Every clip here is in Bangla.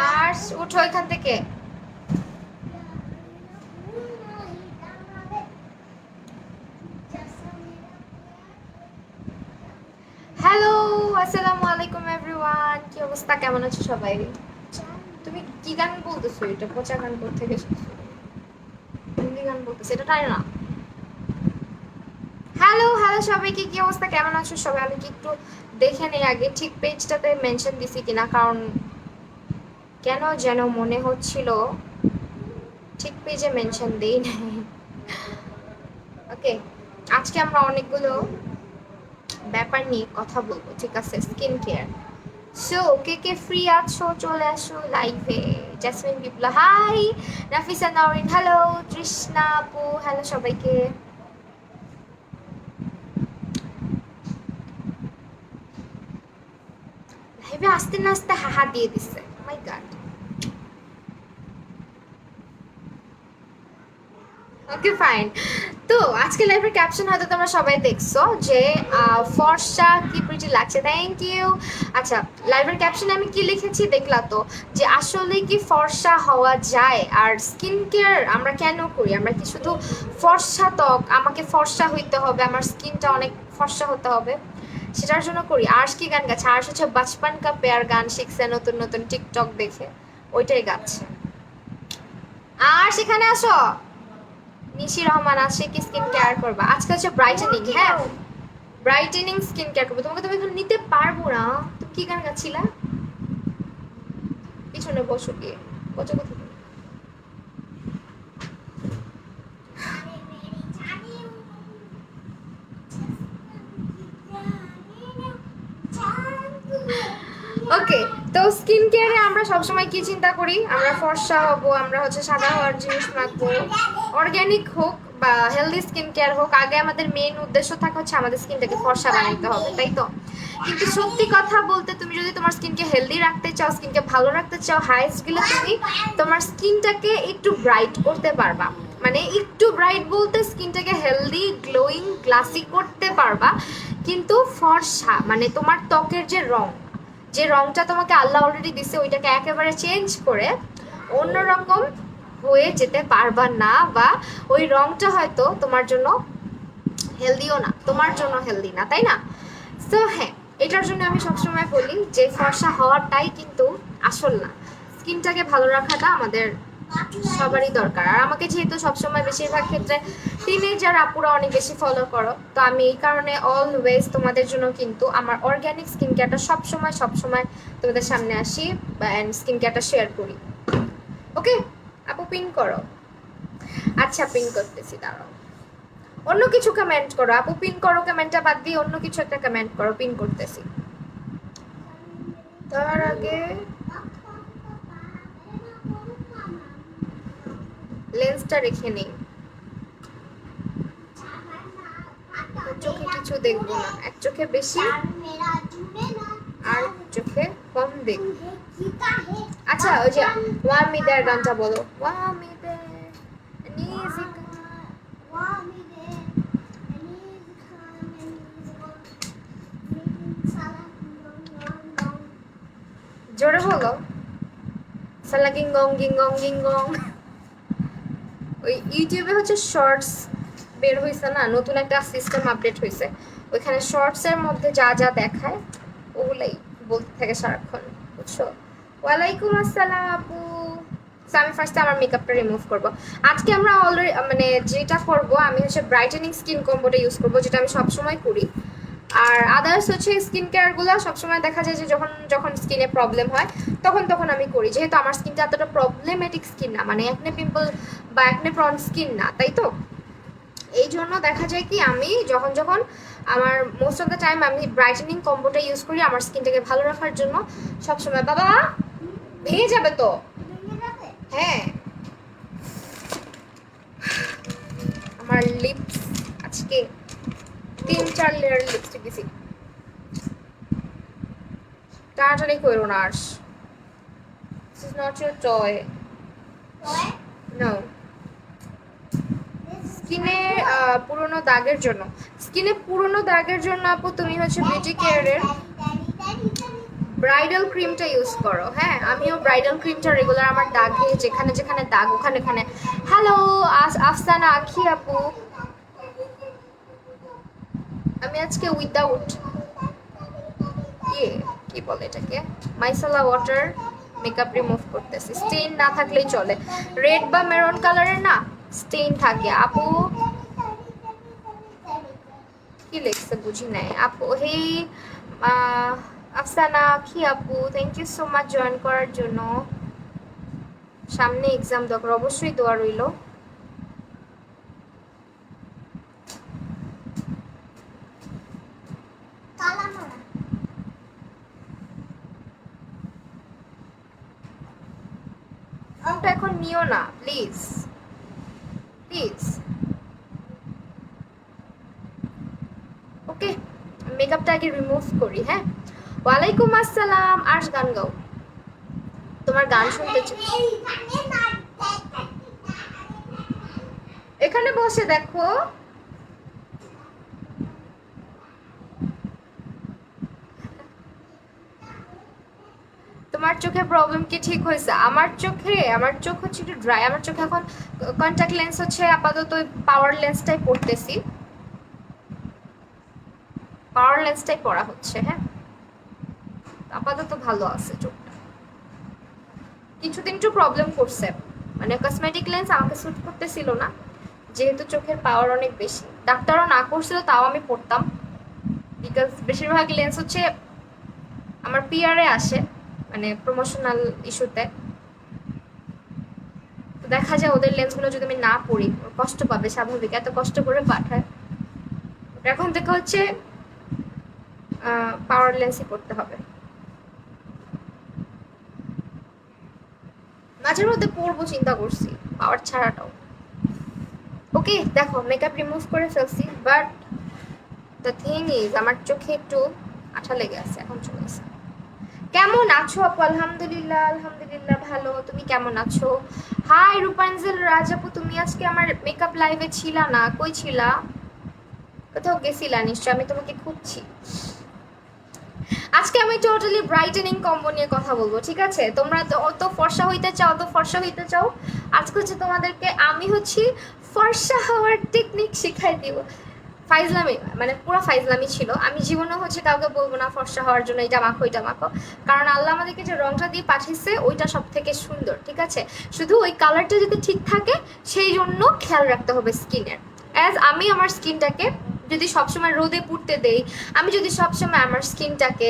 আর উঠো এখান থেকে। হ্যালো, আসসালামু আলাইকুম এভরিওয়ান। কি অবস্থা, কেমন আছো সবাই? তুমি কি গান বলতেছো? এটা পচা গান কোথা থেকে শিখছো? হিন্দি গান বলতেছো, এটা তাই না? হ্যালো হ্যালো সবাইকে, কি অবস্থা, কেমন আছো সবাই? আমি কি একটু দেখে নেই আগে ঠিক পেজটাতে মেনশন দিছি কিনা, কারণ কেন যেন মনে হচ্ছিল ঠিক পেজে মেনশন দেই নাই। ওকে, আজকে আমরা অনেকগুলো ব্যাপার নিয়ে কথা বলবো, ঠিক আছে? Skin care. সো কে কে ফ্রি আছো চলে আসো লাইভে। জেসমিন বিপ্লব হাই, নাফিসা নরিন হ্যালো, তৃষ্ণা আপু হ্যালো সবাইকে। লাইভে আসতে না আসতে হাহা দিয়ে দিচ্ছে, মাই গড। Okay fine. তো আজকে লাইভের ক্যাপশন হয়তো তোমরা সবাই দেখছো যে ফর্সা কি প্রিটি লাগছে, থ্যাংক ইউ। আচ্ছা, লাইভের ক্যাপশনে আমি কি লিখেছি দেখলা তো, যে আসলে কি ফর্সা হওয়া যায়? আর স্কিন কেয়ার আমরা কেন করি? আমরা কি শুধু ফর্সা ত্বক, আমাকে ফর্সা হইতে হবে, আমার স্কিনটা অনেক ফর্সা হতে হবে, সেটার জন্য করি? আর্শ কি গান গাচ্ছে? আর্শ হচ্ছে বাচপান কা পেয়ার গান শিখছে নতুন নতুন টিকটক দেখে, ওইটাই গাচ্ছে। আর সেখানে আসো। নিশি রহমান আসে কি স্কিন কেয়ার করবা? আজকে হচ্ছে ব্রাইটেনিং, হ্যাঁ ব্রাইটেনিং স্কিন কেয়ার করবো। তোমাকে তুমি এখন নিতে পারবো না। তুমি কি গান গাচ্ছিলা? পিছনে বসো গিয়ে, বসো কোথায়? ওকে, তো স্কিন কেয়ারে আমরা সবসময় কি চিন্তা করি? আমরা ফর্সা হবো, আমরা হচ্ছে সাদা হওয়ার জিনিস মাখবো, অর্গ্যানিক হোক বা হেলদি স্কিন কেয়ার হোক, আগে আমাদের মেইন উদ্দেশ্য থাকে হচ্ছে আমাদের স্কিনটাকে ফর্সা বানাইতে হবে, তাই তো? কিন্তু সত্যি কথা বলতে, তুমি যদি তোমার স্কিনকে হেলদি রাখতে চাও, স্কিনকে ভালো রাখতে চাও, হাইস্ট গেলে তুমি তোমার স্কিনটাকে একটু ব্রাইট করতে পারবা। মানে একটু ব্রাইট বলতে স্কিনটাকে হেলদি, গ্লোয়িং, গ্লাসি করতে পারবা। কিন্তু ফর্সা মানে তোমার ত্বকের যে রং, যে রংটা তোমাকে আল্লাহ অলরেডি দিছে, ওইটাকে একেবারে চেঞ্জ করে অন্যরকম হয়ে যেতে পারবা না, বা ওই রংটা হয়তো তোমার জন্য হেলদিও না, তোমার জন্য হেলদি না, তাই না? তো হ্যাঁ, এটার জন্য আমি সবসময় বলি যে ফর্সা হওয়াটাই কিন্তু আসল না, স্কিনটাকে ভালো রাখাটা আমাদের সবারই দরকার। আর আমাকে যেহেতু সবসময় বেশিরভাগ ক্ষেত্রে টিনেজার আপুরা অনেক বেশি ফলো করো, তো আমি এই কারণে অলওয়েজ তোমাদের জন্য কিন্তু আমার অর্গ্যানিক স্কিন কেয়ারটা সবসময় সবসময় তোমাদের সামনে আসি অ্যান্ড স্কিন কেয়ারটা শেয়ার করি। ওকে আপু, পিন করো। আচ্ছা, পিন করতেছি, দাঁড়াও। অন্য কিছু কমেন্ট করো আপু, পিন করো, কমেন্টটা বাদ দিয়ে অন্য কিছু একটা কমেন্ট করো, পিন করতেছি। তার আগে লেন্সটা রেখে নেই, চোখে কিছু দেখবো না, এক চোখে বেশি আর চোখে কম দেখবো। আচ্ছা, ওই যে ওয়ামিদের গানটা বলো, ওয়ামিদের নিজিকা। জোরে বলো, সালা গিংগং গিংগং গিংগং। ওই ইউটিউবে হচ্ছে শর্টস বের হয়েছে না, নতুন একটা সিস্টেম আপডেট হয়েছে, ওইখানে শর্টসের মধ্যে যা যা দেখায় ওগুলাই বলতে থাকে সারাক্ষণ, বুঝছো? ওয়ালাইকুম আসসালাম আপু। So, আমি ফার্স্টে আমার মেকআপটা রিমুভ করব। আজকে আমরা অলরেডি মানে যেটা করব, আমি হচ্ছে ব্রাইটেনিং স্কিন কম্বোটা ইউজ করব, যেটা আমি সবসময় করি। আর আদার্স হচ্ছে স্কিন কেয়ারগুলো সবসময় দেখা যায় যে যখন যখন স্কিনে প্রবলেম হয় তখন তখন আমি করি, যেহেতু আমার স্কিনটা এতটা প্রবলেমেটিক স্কিন না, মানে একনে পিম্পল বা একনে প্রন স্কিন না, তাই তো? এই জন্য দেখা যায় কি আমি যখন যখন আমার মোস্ট অফ দ্য টাইম আমি ব্রাইটেনিং কম্বোটা ইউজ করি আমার স্কিনটাকে ভালো রাখার জন্য সবসময়। বাবা ভেঙে যাবে তো। হ্যাঁ, আমার লিপস আজকে 3-4 লেয়ার লিপস্টিক দিছি। তাড়াতাড়ি করো না Arsh, this is not your toy. No, স্কিনে পুরোনো দাগের জন্য, স্কিনে পুরোনো দাগের জন্য আপু তুমি হচ্ছে বিউটি কেয়ারের ব্রাইডাল ক্রিমটা ইউজ করো। হ্যাঁ, আমিও ব্রাইডাল ক্রিমটা রেগুলার আমার দাগে যেখানে যেখানে দাগ ওখানে ওখানে। হ্যালো আফসানা আখি আপু, আমি আজকে উইদাউট ইয়ে কি বলে এটাকে মাইসেলা ওয়াটার মেকআপ রিমুভ করতেছি। স্টেইন না থাকলেই চলে, রেড বা মেরুন কালারের না স্টেইন থাকে। আপু কি লিখছে বুঝি নাই আপু। হে আফসানা কি আপু, thank you so much join করার জন্য। সামনে এক্সাম দরকার, অবশ্যই দোয়া রইল। ফোনটা এখন নিও না প্লিজ প্লিজ। ওকে, মেকআপটা আগে রিমুভ করি। হ্যাঁ, ওয়ালাইকুম আসসালাম। আর্শ গান গাও, তোমার গান শুনতে চাই। এখানে বসে দেখো। তোমার চোখে প্রবলেম কি ঠিক হয়েছে? আমার চোখ হচ্ছে একটু ড্রাই। আমার চোখে এখন কন্ট্যাক্ট লেন্স হচ্ছে আপাতত পাওয়ার লেন্সটাই পড়তেছি, পাওয়ার লেন্সটাই পড়া হচ্ছে। হ্যাঁ, আপাতত ভালো আছে চোখটা। কিছুদিন একটু প্রবলেম করছে, মানে কসমেটিক লেন্স আমাকে স্যুট করতেছিল না, যেহেতু চোখের পাওয়ার অনেক বেশি। ডাক্তারও না করছিল, তাও আমি পড়তাম, বিকজ বেশিরভাগ লেন্স হচ্ছে আমার পিআরে আসে, মানে প্রমোশনাল ইস্যুতে। তো দেখা যায় ওদের লেন্সগুলো যদি আমি না পড়ি কষ্ট পাবে, স্বাভাবিক, এত কষ্ট করে পাঠায়। এখন থেকে হচ্ছে পাওয়ার লেন্সই পড়তে হবে। মাঝের মধ্যে পড়বো চিন্তা করছি, পাওয়ার ছাড়াটাও। ওকে দেখো, মেকআপ রিমুভ করে ফেলছি, বাট দ্য থিং ইজ আমার চোখে একটু আঠা লেগে আছে, এখন চলে গেছে। কেমন আছো আপু? আলহামদুলিল্লাহ আলহামদুলিল্লাহ ভালো, তুমি কেমন আছো? হাই রূপাঞ্জল রাজ আপু, তুমি আজকে আমার মেকআপ লাইভে ছিলা না, কই ছিলা? কোথাও গেছিলা নিশ্চয়, আমি তোমাকে খুঁজছি। আজকে আমি টোটালি ব্রাইটেনিং কম্বো নিয়ে কথা বলবো, ঠিক আছে? তোমরা অত ফর্সা হইতে চাও, অত ফর্সা হইতে চাও, আজকে হচ্ছে তোমাদেরকে আমি হচ্ছি ফর্সা হওয়ার টেকনিক শিখাই দিব। ফাইজলামি, মানে পুরো ফাইজলামি ছিল। আমি জীবনে হচ্ছে কাউকে বলবো না ফর্সা হওয়ার জন্য এটা মাখো এটা মাখো, কারণ আল্লাহ আমাদেরকে যে রংটা দিয়ে পাঠিয়েছে ওইটা সব থেকে সুন্দর, ঠিক আছে? শুধু ওই কালারটা যদি ঠিক থাকে সেই জন্য খেয়াল রাখতে হবে স্কিনের। অ্যাজ আমি আমার স্কিনটাকে যদি সবসময় রোদে পুড়তে দেই, আমি যদি সবসময় আমার স্কিনটাকে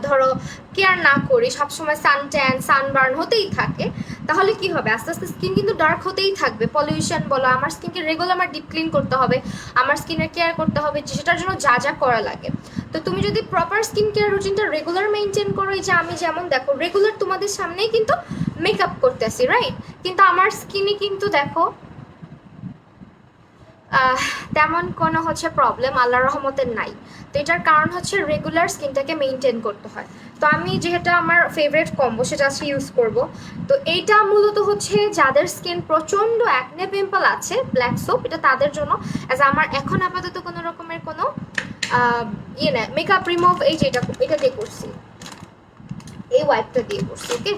ধরো কেয়ার না করি, সবসময় সানট্যান সানবার্ন হতেই থাকে, তাহলে কি হবে? আস্তে আস্তে স্কিন কিন্তু ডার্ক হতেই থাকবে। পলিউশন বলো, আমার স্কিনকে রেগুলার আমার ডিপ ক্লিন করতে হবে, আমার স্কিনের কেয়ার করতে হবে, সেটার জন্য যা যা করা লাগে। তো তুমি যদি প্রপার স্কিন কেয়ার রুটিনটা রেগুলার মেনটেন করো, এই যে আমি যেমন দেখো রেগুলার তোমাদের সামনেই কিন্তু মেকআপ করতেছি, রাইট? কিন্তু আমার স্কিনে কিন্তু দেখো তেমন কোনো হচ্ছে প্রবলেম আল্লাহর রহমতের নাই। তো এটার কারণ হচ্ছে রেগুলার স্কিনটাকে মেনটেন করতে হয়। তো আমি যেহেতু আমার ফেভারিট কম্বো সেটা আজকে ইউজ করব। তো এইটা মূলত হচ্ছে যাদের স্কিন প্রচণ্ড অ্যাকনে পিম্পল আছে, ব্ল্যাক সোপ, এটা তাদের জন্য। অ্যাজ আমার এখন আপাতত কোনো রকমের কোনো ইয়ে না, মেকআপ রিমুভ এই যে এটা দিয়ে করছি, এই ওয়াইপটা দিয়ে করছি। ওকে,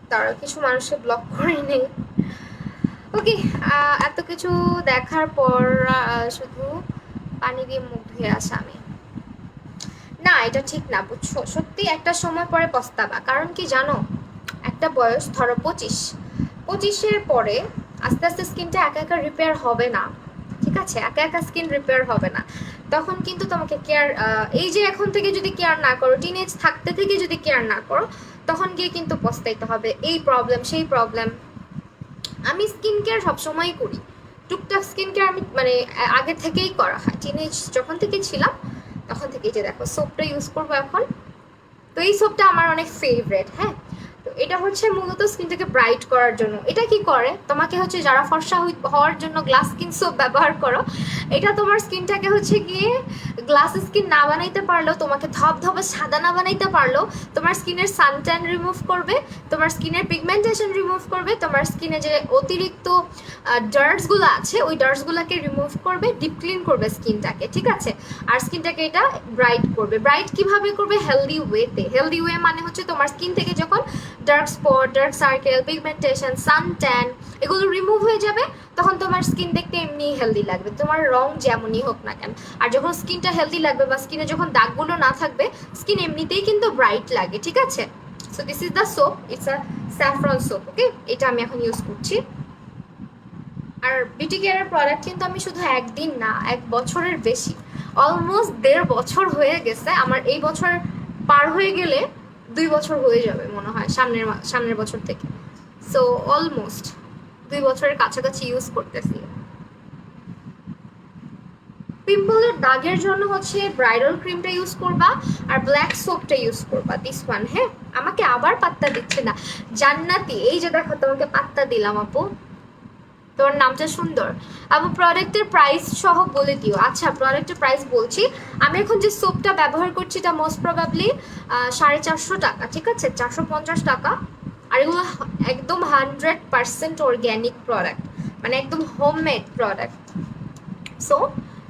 তারা কিছু মানুষকে ব্লক করে নেই। ওকে, এত কিছু দেখার পর শুধু পানি দিয়ে মুখ ধুয়ে আসা আমি না, এটা ঠিক না, বুঝছো? সত্যি একটা সময় পরে পস্তাবা। কারণ কি জানো, একটা বয়স ধরো 25-এর পরে আস্তে আস্তে স্কিনটা একা একা রিপেয়ার হবে না, ঠিক আছে? একা একা স্কিন রিপেয়ার হবে না, তখন কিন্তু তোমাকে কেয়ার, এই যে এখন থেকে যদি কেয়ার না করো, টিনেজ থাকতে থেকে যদি কেয়ার না করো, তখন গিয়ে কিন্তু পস্তাইতে হবে। এই প্রবলেম সেই প্রবলেম। আমি স্কিন কেয়ার সবসময়ই করি, টুকটাক স্কিন কেয়ার আমি মানে আগে থেকেই করা হয়, টিনেজ যখন থেকে ছিলাম তখন থেকেই। যে দেখো সোপটা ইউজ করবো এখন, তো এই সোপটা আমার অনেক ফেভারেট। হ্যাঁ, তো এটা হচ্ছে মূলত স্কিনটাকে ব্রাইট করার জন্য। এটা কি করে তোমাকে হচ্ছে যারা ফর্সা হওয়ার জন্য গ্লাস স্কিন সোপ ব্যবহার করো, এটা তোমার স্কিনটাকে হচ্ছে গিয়ে গ্লাস স্কিন না বানাইতে পারলেও, তোমাকে ধবধবে সাদা না বানাইতে পারলেও তোমার স্কিনের সানট্যান রিমুভ করবে, তোমার স্কিনের পিগমেন্টেশন রিমুভ করবে, তোমার স্কিনে যে অতিরিক্ত ডার্টসগুলো আছে ওই ডার্টসগুলোকে রিমুভ করবে, ডিপ ক্লিন করবে স্কিনটাকে, ঠিক আছে। আর স্কিনটাকে এটা ব্রাইট করবে। ব্রাইট কিভাবে করবে? হেলদি ওয়েতে। হেলদি ওয়ে মানে হচ্ছে তোমার স্কিন থেকে যখন dark spot, dark circle, pigmentation, সান ট্যান এগুলো রিমুভ হয়ে যাবে, তখন তোমার স্কিন দেখতে এমনি হেলদি লাগবে, তোমার রং যেমনই হোক না কেন। আর যখন স্কিনটা হেলদি লাগবে বা স্কিনে যখন দাগগুলো না থাকবে, স্কিন এমনিতেই কিন্তু ব্রাইট লাগে, ঠিক আছে। So this is the soap, it's a saffron soap, okay. এটা আমি এখন ইউজ করছি। আর বিউটি কেয়ারের প্রোডাক্ট কিন্তু আমি শুধু একদিন না, 1 বছরের বেশি, অলমোস্ট 1.5 বছর হয়ে গেছে আমার। এই বছর পার হয়ে গেলে 2 বছর হয়ে যাবে মনে হয়, সামনের বছর থেকে। সো অলমোস্ট 2 বছরের কাছাকাছি ইউজ করতেছি। পিম্পলের দাগের জন্য হচ্ছে ব্রাইডাল ক্রিমটা ইউজ করবা আর ব্ল্যাক সোপটা ইউজ করবা, দিস ওয়ান। হ্যাঁ, আমাকে আবার পাত্তা দিচ্ছে না জান্নাতি, এই যে দেখো তোমাকে পাত্তা দিলাম আপু, তোমার নামটা সুন্দর। আপু প্রোডাক্টের প্রাইস সহ বলে দিও। আচ্ছা, প্রোডাক্টের প্রাইস বলছি। আমি এখন যে সোপটা ব্যবহার করছি এটা মোস্ট প্রবাবলি 450 টাকা, ঠিক আছে, 450 টাকা। আর এগুলো একদম 100% অর্গ্যানিক প্রোডাক্ট, মানে একদম হোমমেড প্রোডাক্ট। সো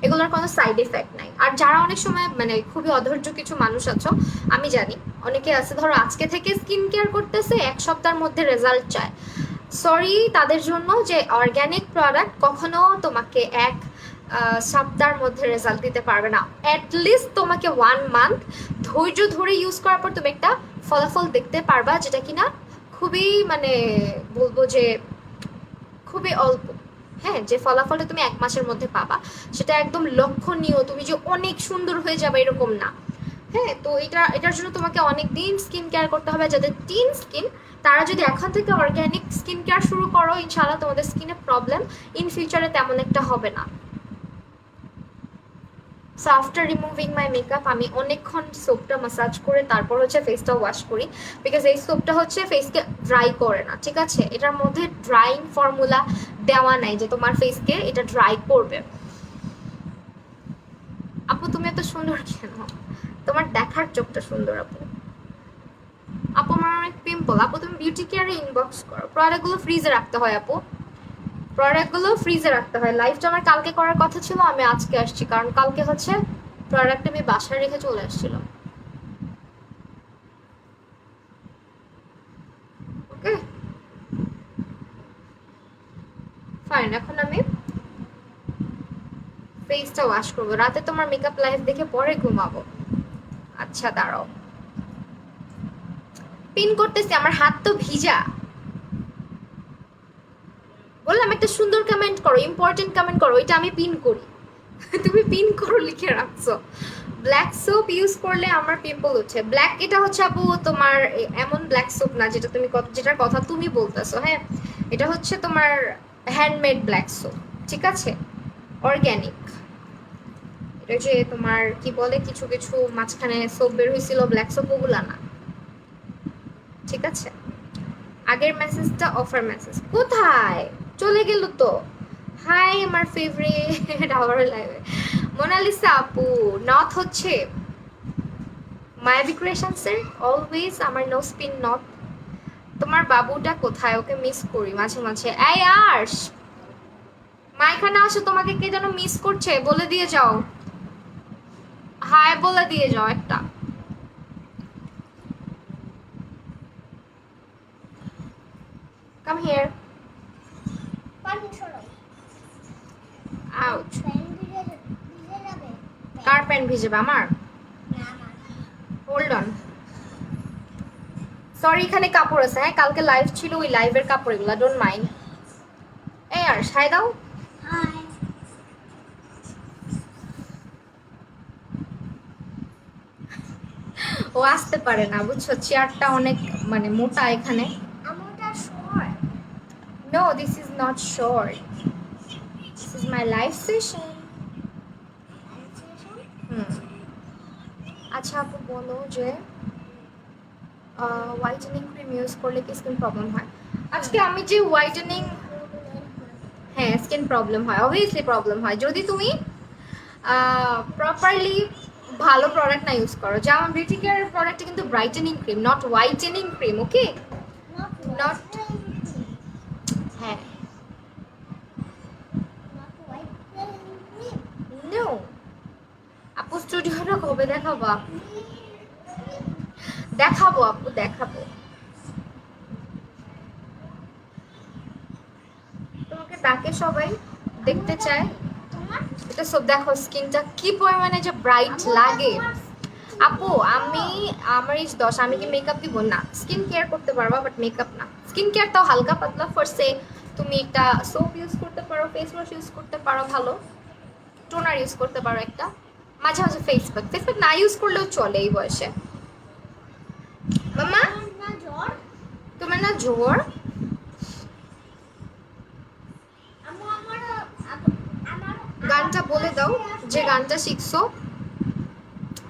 এগুলোর কোনো সাইড এফেক্ট নাই। আর যারা অনেক সময় মানে খুবই অধৈর্য কিছু মানুষ আছো, আমি জানি অনেকে আছে, ধরো আজকে থেকে স্কিন কেয়ার করতেছে, 1 সপ্তাহের মধ্যে রেজাল্ট চায়। সরি তাদের জন্য, যে অর্গ্যানিক প্রোডাক্ট কখনো তোমাকে 1 সপ্তাহের মধ্যে রেজাল্ট দিতে পারবে না। অ্যাটলিস্ট তোমাকে 1 মান্থ ধৈর্য ধরে ইউজ করার পর তুমি একটা ফলাফল দেখতে পারবা, যেটা কিনা খুবই মানে বলবো যে খুবই অল্প। হ্যাঁ, যে ফলাফলটা তুমি 1 মাসের মধ্যে পাবা সেটা একদম লক্ষণীয়, তুমি যে অনেক সুন্দর হয়ে যাবে এরকম না। হ্যাঁ, তো এটার জন্য তোমাকে অনেক দিন স্কিন কেয়ার করতে হবে। যাদের টিন স্কিন, তারা যদি এখন থেকে অর্গ্যানিক স্কিন কেয়ার শুরু করো, ইনশাআল্লাহ তোমাদের স্কিনে প্রবলেম ইন ফিউচারে তেমন একটা হবে না। সো আফটার রিমুভিং মাই মেকআপ আমি অনেকক্ষণ সোপটা মাসাজ করে তারপর হচ্ছে ফেসটা ওয়াশ করি, বিকজ এই সোপটা হচ্ছে ফেসকে ড্রাই করে না, ঠিক আছে। এটার মধ্যে ড্রাইং ফর্মুলা দেওয়া নাই যে তোমার ফেসকে এটা ড্রাই করবে। আপু তুমি এত সুন্দর কেন? তোমার দেখার চোখটা সুন্দর আপু। আপু আমার অনেক পিম্পল। আপু তুমি বিউটি কেয়ারে ইনবক্স করো। প্রোডাক্টগুলো ফ্রিজে রাখতে হয় আপু, প্রোডাক্টগুলো ফ্রিজে রাখতে হয়। লাইভটা আমার কালকে করার কথা ছিল, আমি আজকে আসছি, কারণ কালকে হচ্ছে প্রোডাক্ট আমি বাসায় রেখে চলে আসছিলাম। ওকে ফাইন, এখন আমি ফেসটা ওয়াশ করবো। রাতে তোমার মেকআপ লাইভ দেখে পরে ঘুমাবো। আচ্ছা দাঁড়াও, পিন করতেছি, আমার হাত তো ভিজা। বললাম একটা সুন্দর কমেন্ট করো, ইম্পর্টেন্ট কমেন্ট করো, ওইটা আমি পিন করি। তুমি পিন করো লিখে রাখছো। ব্ল্যাক সোপ ইউজ করলে আমার পিম্পল হচ্ছে। ব্ল্যাক এটা হচ্ছে আপু তোমার এমন ব্ল্যাক সোপ না যেটা তুমি যেটার কথা তুমি বলতেছো। হ্যাঁ, এটা হচ্ছে তোমার হ্যান্ডমেড ব্ল্যাক সোপ, ঠিক আছে, অর্গ্যানিক। এটা যে তোমার কি বলে কিছু কিছু মাঝখানে সোপ বের হয়েছিল ব্ল্যাক সোপ, ওগুলা না, ঠিক আছে। আগের মেসেজটা অফার মেসেজ কোথায় চলে গেল তো? হাই আমার ফেভারিট আবার লাইভে মোনালিসা আপু, নথ হচ্ছে মায়াবী ক্রিয়েশনসের অলওয়েজ আমার নো স্পিন নথ। তোমার বাবুটা কোথায়? ওকে মিস করি মাঝে মাঝে। এই আর্শ, মা এখানে আসো, তোমাকে কে যেন মিস করছে, বলে দিয়ে যাও, হাই বলে দিয়ে যাও একটা। Come here. আউট। কার প্যান্ট ভিজেবে? আমার? হোল্ড অন, সরি এখানে কাপড় আছে। হ্যাঁ, কালকে লাইভ ছিল, ওই লাইভের কাপড় এগুলা, ডোন্ট মাইন্ড। এই আর সাই দাও। ও আসতে পারে না বুঝছো, চেয়ারটা অনেক মানে মোটা এখানে। No this is not short, this is my live session. Hmm, আচ্ছা আপু বলো যে হোয়াইটেনিং ক্রিম ইউজ করলে কি স্কিন প্রবলেম হয়? আজকে আমি যে হোয়াইটেনিং, হ্যাঁ স্কিন প্রবলেম হয়, অবভিয়াসলি প্রবলেম হয় যদি তুমি প্রপারলি ভালো প্রোডাক্ট না ইউজ করো। যেমন বিউটি কেয়ারের প্রোডাক্টটা কিন্তু brightening cream, not whitening cream, okay? Not, হ্যাঁ, নো। আপু স্টুডিওটা কবে দেখাবা? দেখাবো আপু, দেখাবো। তোমাকে ডাকে সবাই, দেখতে চায়। এটা সব দেখো স্কিনটা কি পরিমাণে যে ব্রাইট লাগে। আপু আমি, আমার এজ 10, আমি কি মেকআপ দিব? না। স্কিন কেয়ার করতে পারবা বাট মেকআপ না। স্কিন কেয়ার তাও হালকা পাতলা, ফার্স্টে তুমি একটা সোপ ইউজ করতে পারো, ফেস ওয়াশ ইউজ করতে পারো, ভালো টোনার ইউজ করতে পারো একটা, মাঝে মাঝে ফেস প্যাক। ফেস প্যাক না ইউজ করলেও চলে এই বয়সে। মামা তোমার না জ্বর? গানটা বলে দাও, যে গানটা শিখছো।